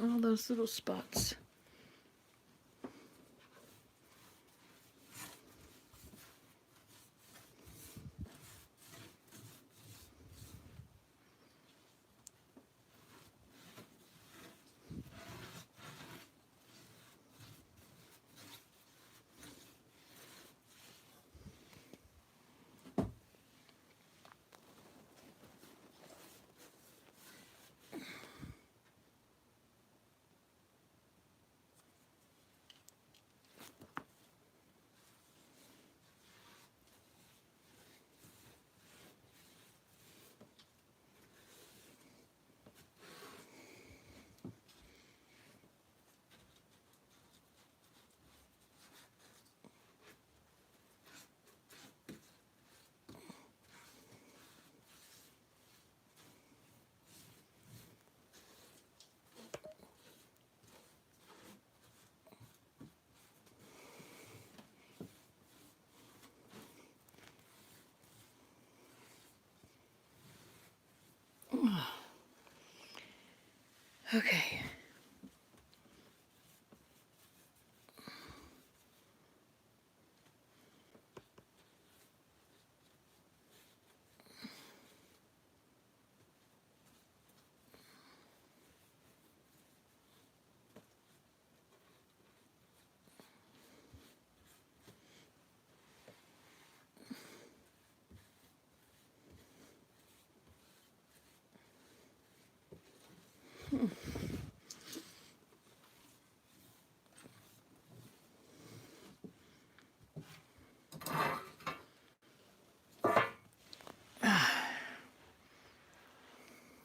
All those little spots. Okay.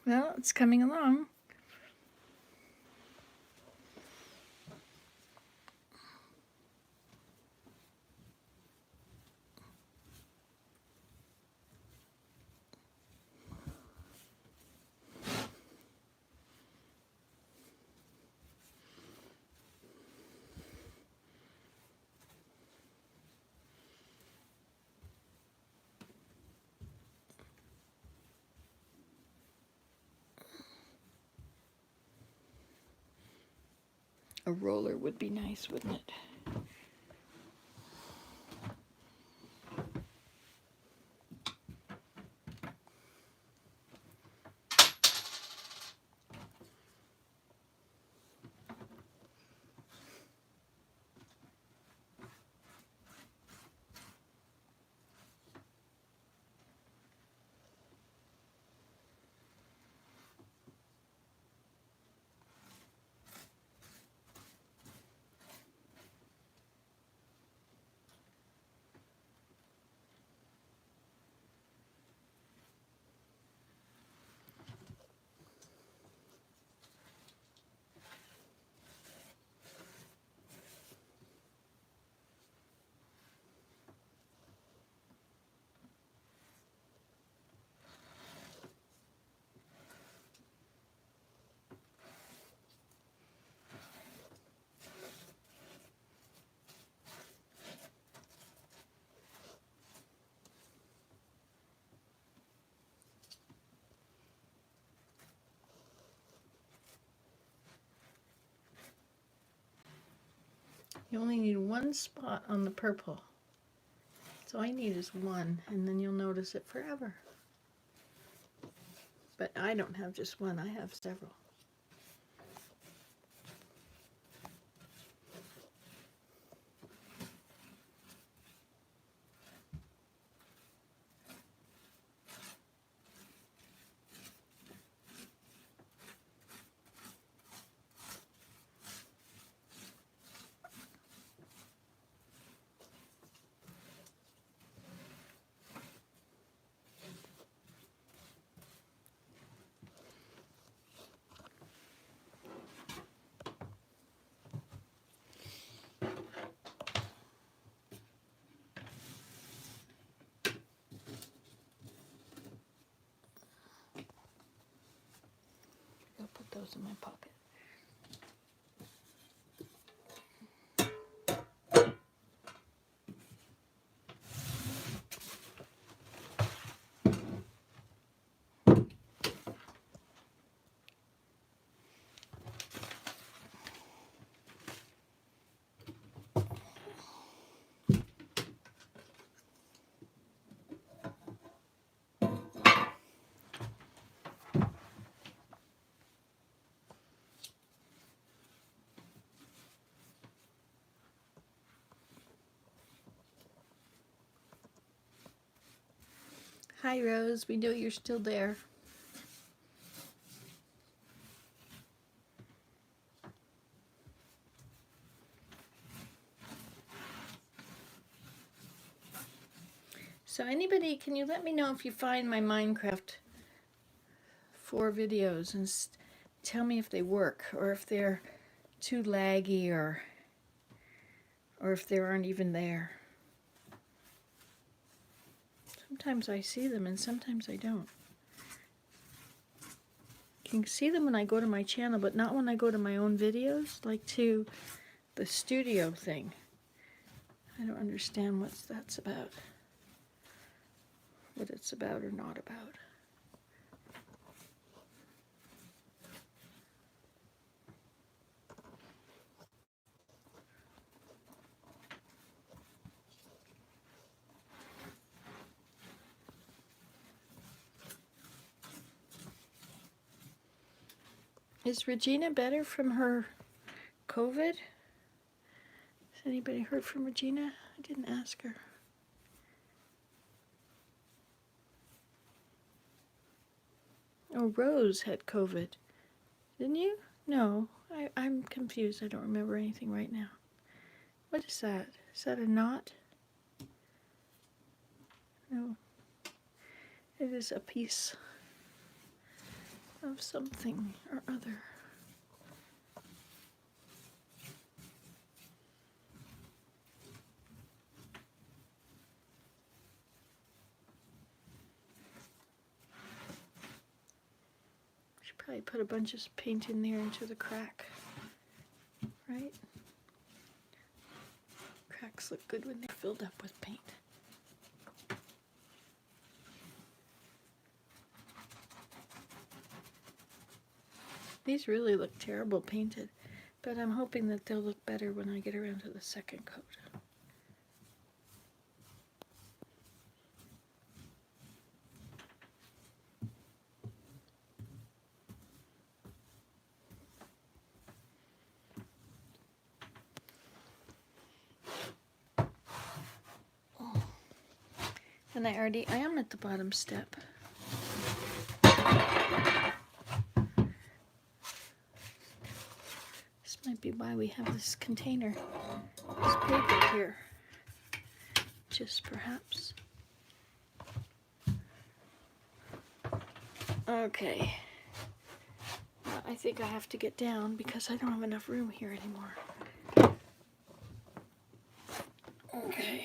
Well, it's coming along. A roller would be nice, wouldn't it? You only need one spot on the purple. So all I need is one, and then you'll notice it forever. But I don't have just one, I have several. I'll put those in my pocket. Hi, Rose. We know you're still there. So anybody, can you let me know if you find my Minecraft 4 videos and tell me if they work or if they're too laggy or if they aren't even there. Sometimes I see them and sometimes I don't. You can see them when I go to my channel, but not when I go to my own videos, like to the studio thing. I don't understand what that's about. What it's about or not about. Is Regina better from her COVID? Has anybody heard from Regina? I didn't ask her. Oh, Rose had COVID. Didn't you? No, I'm confused. I don't remember anything right now. What is that? Is that a knot? No. It is a piece of something or other. Should probably put a bunch of paint in there into the crack, right? Cracks look good when they're filled up with paint. These really look terrible painted, but I'm hoping that they'll look better when I get around to the second coat. And I am at the bottom step. This might be why we have this container, this paper here. Just perhaps. Okay. I think I have to get down because I don't have enough room here anymore. Okay. Okay.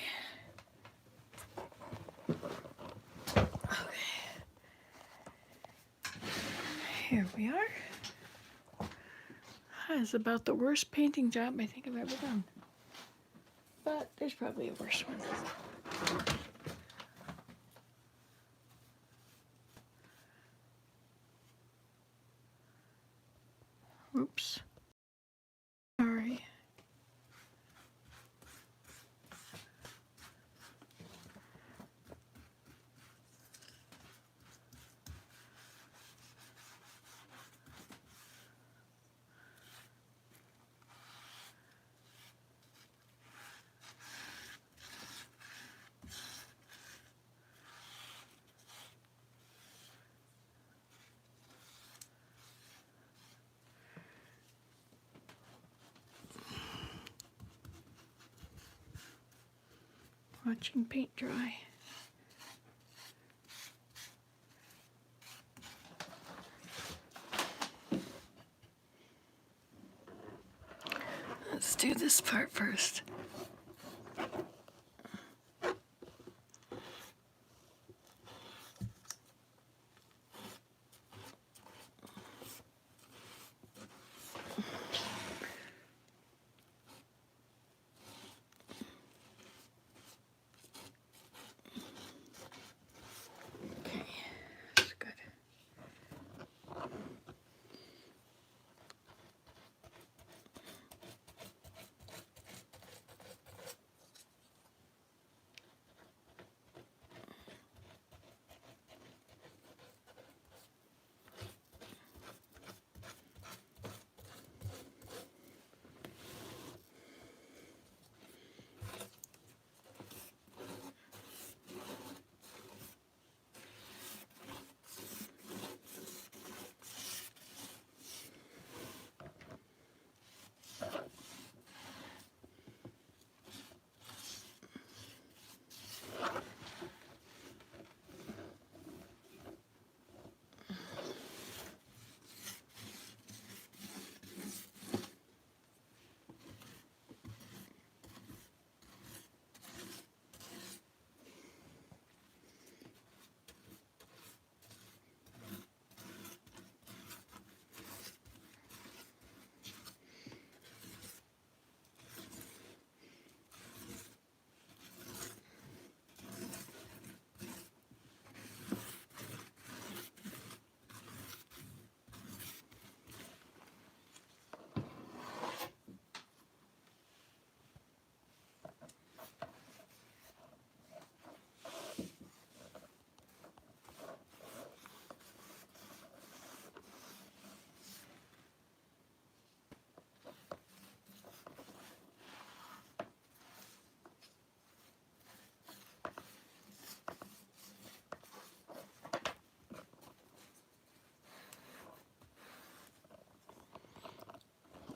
Here we are. That is about the worst painting job I think I've ever done. But there's probably a worse one. Oops. Sorry. Watching paint dry. Let's do this part first. Okay, that's good.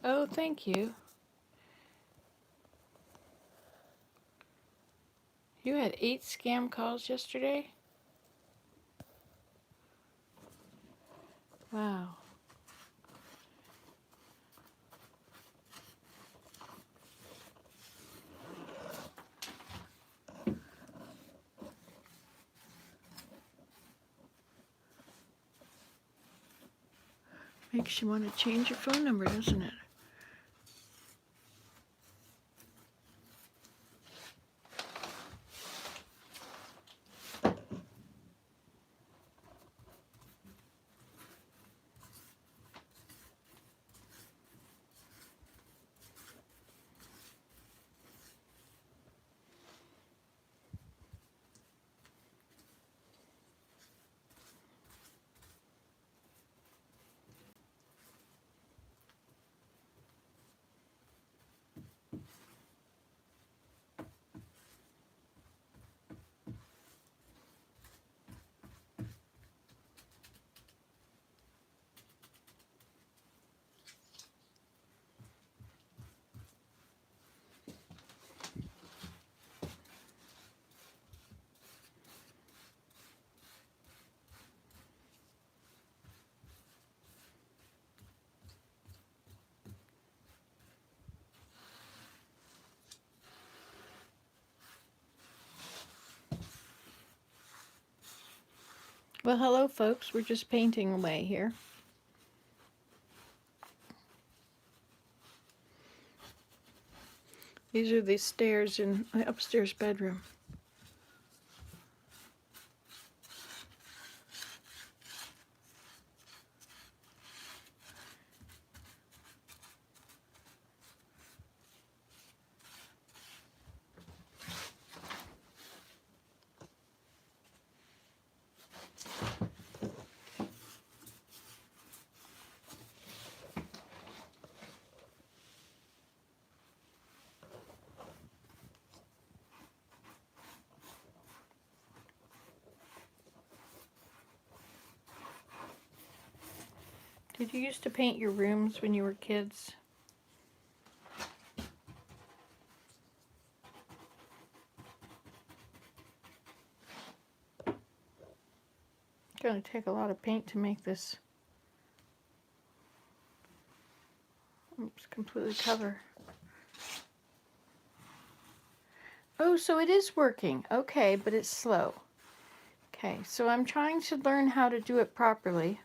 Oh, thank you. You had 8 scam calls yesterday? Wow. Makes you want to change your phone number, doesn't it? Well, hello, folks. We're just painting away here. These are the stairs in my upstairs bedroom. Did you used to paint your rooms when you were kids? going to take a lot of paint to make this completely cover. Oh, so it is working. Okay, but it's slow. Okay, so I'm trying to learn how to do it properly.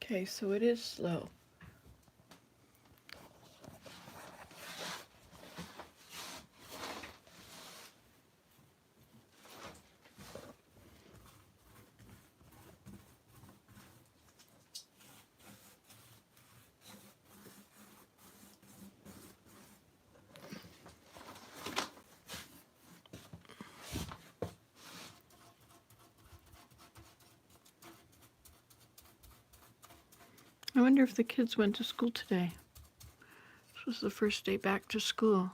Okay, so it is slow. I wonder if the kids went to school today. This was the first day back to school.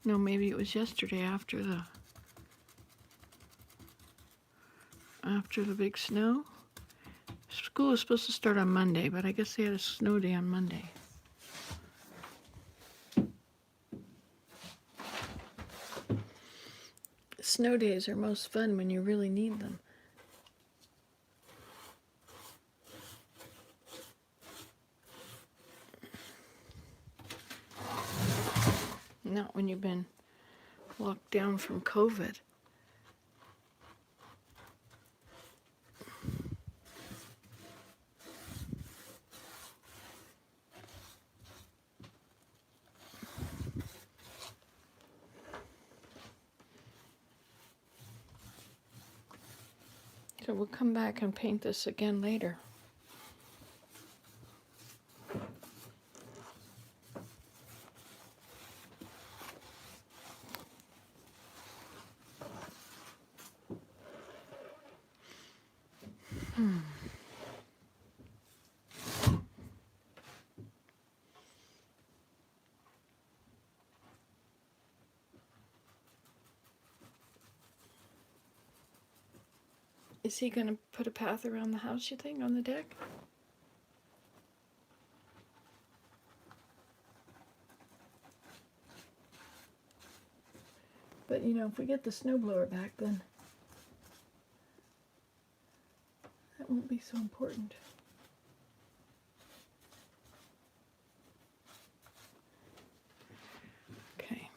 No, maybe it was yesterday after the big snow. School was supposed to start on Monday, but I guess they had a snow day on Monday. Snow days are most fun when you really need them. Not when you've been locked down from COVID. So we'll come back and paint this again later. Is he going to put a path around the house, you think, on the deck? But, you know, if we get the snowblower back, then that won't be so important. Okay.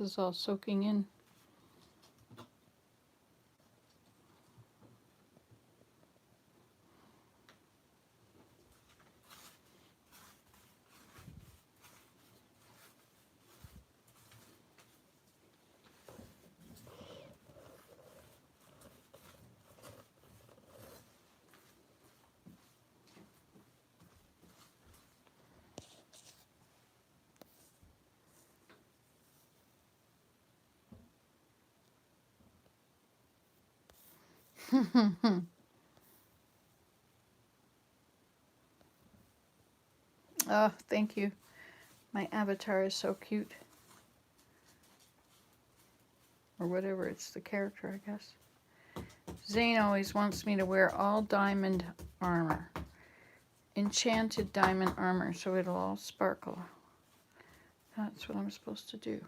This is all soaking in. Oh, thank you. My avatar is so cute. Or whatever, it's the character, I guess. Zane always wants me to wear all diamond armor. Enchanted diamond armor, so it'll all sparkle. That's what I'm supposed to do.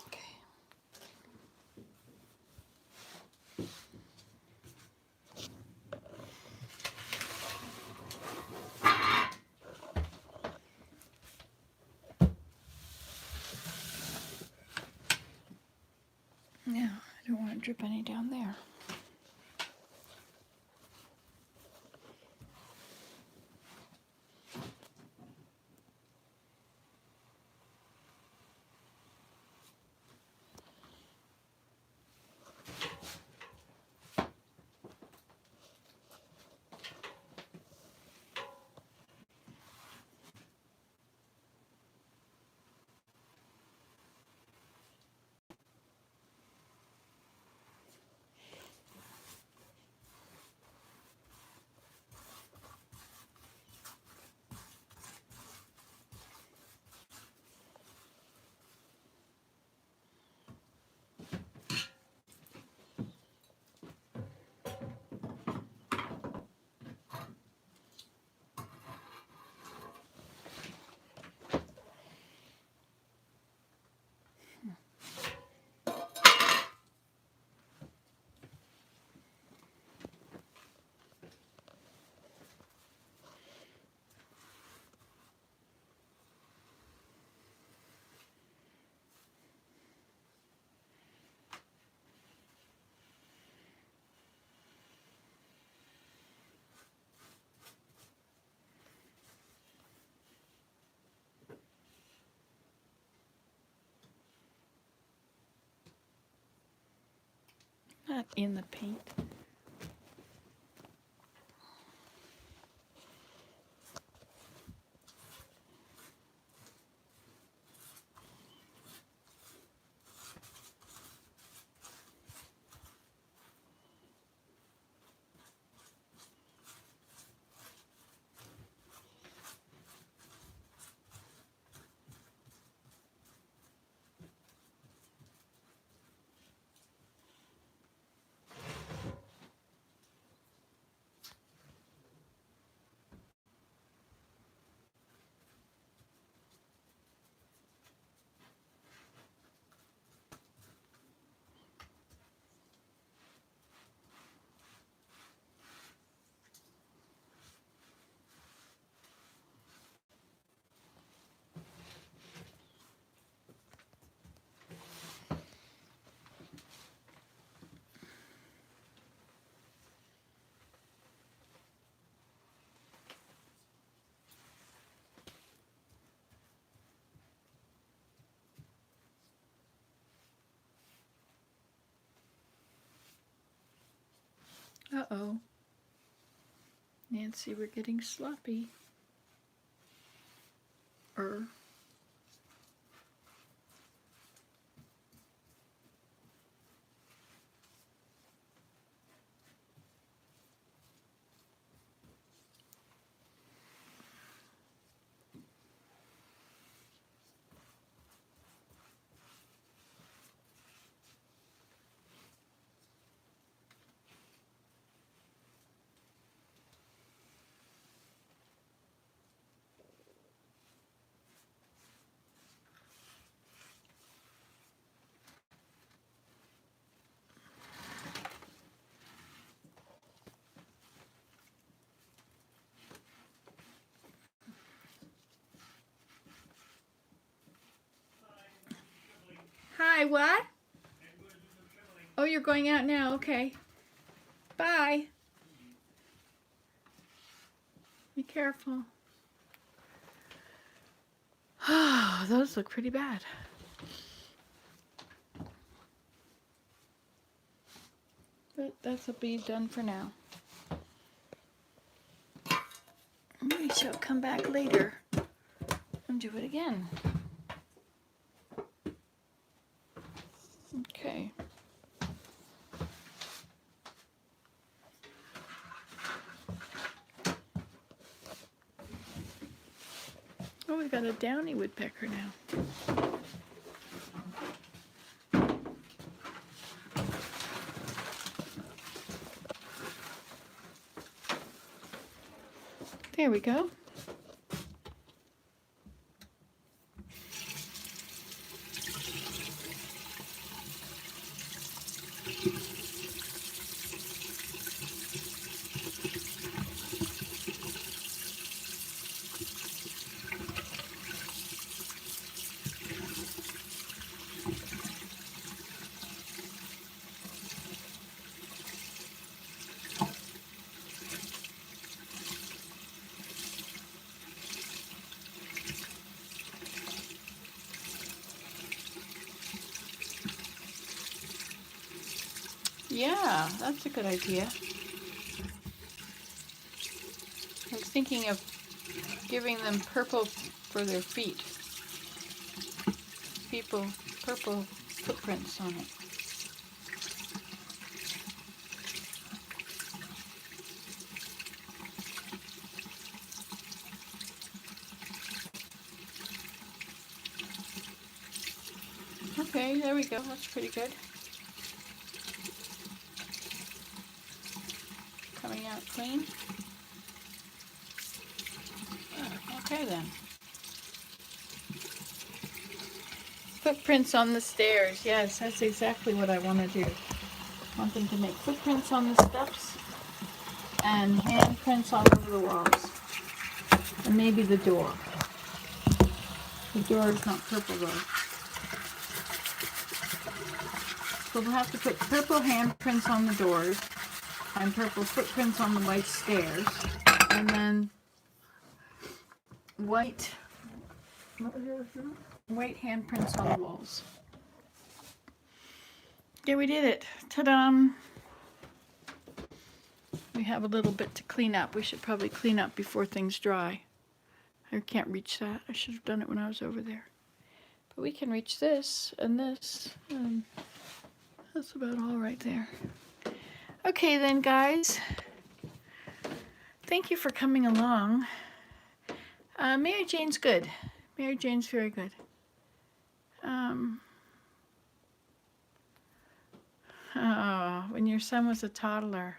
Okay. Now, I don't want to drip any down there. not in the paint. Uh-oh. Nancy, we're getting sloppy. Hi, what? Oh, you're going out now. Okay. Bye. Be careful. Oh, those look pretty bad. But that's a be done for now. We shall come back later and do it again. Okay. Oh, we've got a downy woodpecker now. There we go. Yeah, that's a good idea. I was thinking of giving them purple for their feet. Purple footprints on it. Okay, there we go. That's pretty good. Coming out clean. Okay then. Footprints on the stairs. Yes, that's exactly what I want to do. I want them to make footprints on the steps and handprints all over the walls. And maybe the door. The door is not purple though. So we'll have to put purple handprints on the doors and purple footprints on the white stairs. And then white handprints on the walls. Yeah, we did it. Ta-da! We have a little bit to clean up. We should probably clean up before things dry. I can't reach that. I should have done it when I was over there. But we can reach this and this, and that's about all right there. Okay then, guys. Thank you for coming along. Mary Jane's good. Mary Jane's very good. Oh, when your son was a toddler,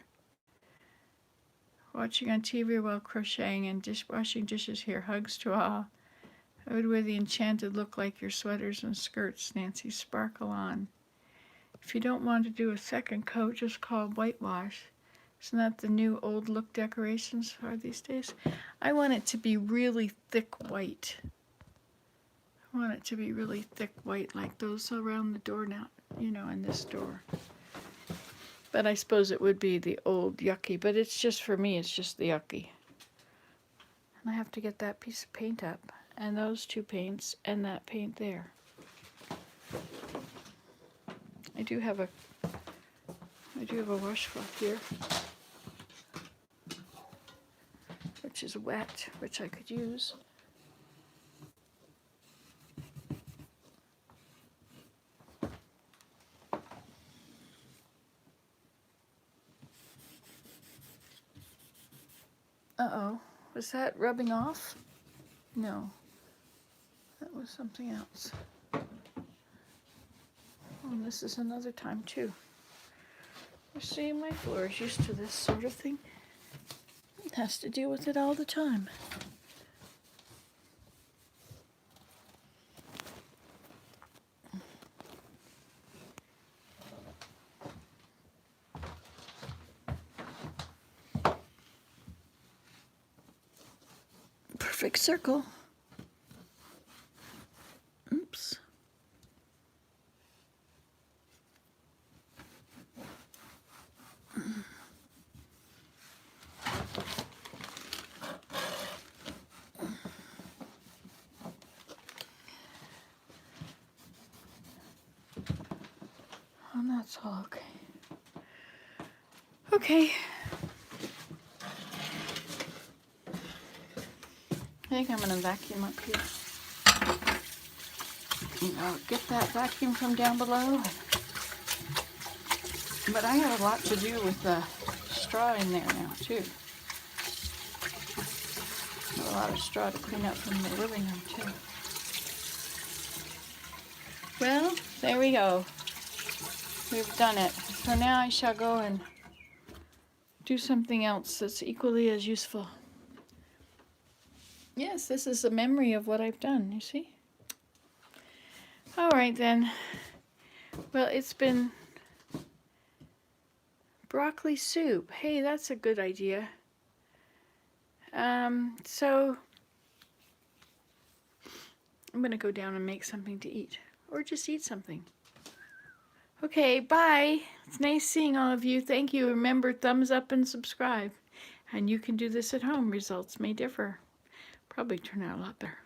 watching on TV while crocheting and washing dishes here. Hugs to all. I would wear the enchanted look like your sweaters and skirts, Nancy. Sparkle on. If you don't want to do a second coat, just call it whitewash. Isn't that the new old look decorations are these days? I want it to be really thick white. I want it to be really thick white like those around the door now, you know, in this door. But I suppose it would be the old yucky, but it's just for me, it's just the yucky. And I have to get that piece of paint up, and those two paints, and that paint there. I do have a washcloth here, which is wet, which I could use. Uh-oh, was that rubbing off? No, that was something else. Oh, and this is another time too. You see, my floor is used to this sort of thing. It has to deal with it all the time. Perfect circle. Oops. And that's all okay. Okay. I think I'm going to vacuum up here. You know, get that vacuum from down below. But I have a lot to do with the straw in there now, too. I have a lot of straw to clean up from the living room, too. Well, there we go. We've done it. So now I shall go and do something else that's equally as useful. Yes, this is a memory of what I've done, you see? All right, then. Well, it's been broccoli soup. Hey, that's a good idea. So I'm going to go down and make something to eat. Or just eat something. Okay, bye. It's nice seeing all of you. Thank you. Remember, thumbs up and subscribe. And you can do this at home. Results may differ. Probably turn out a lot better.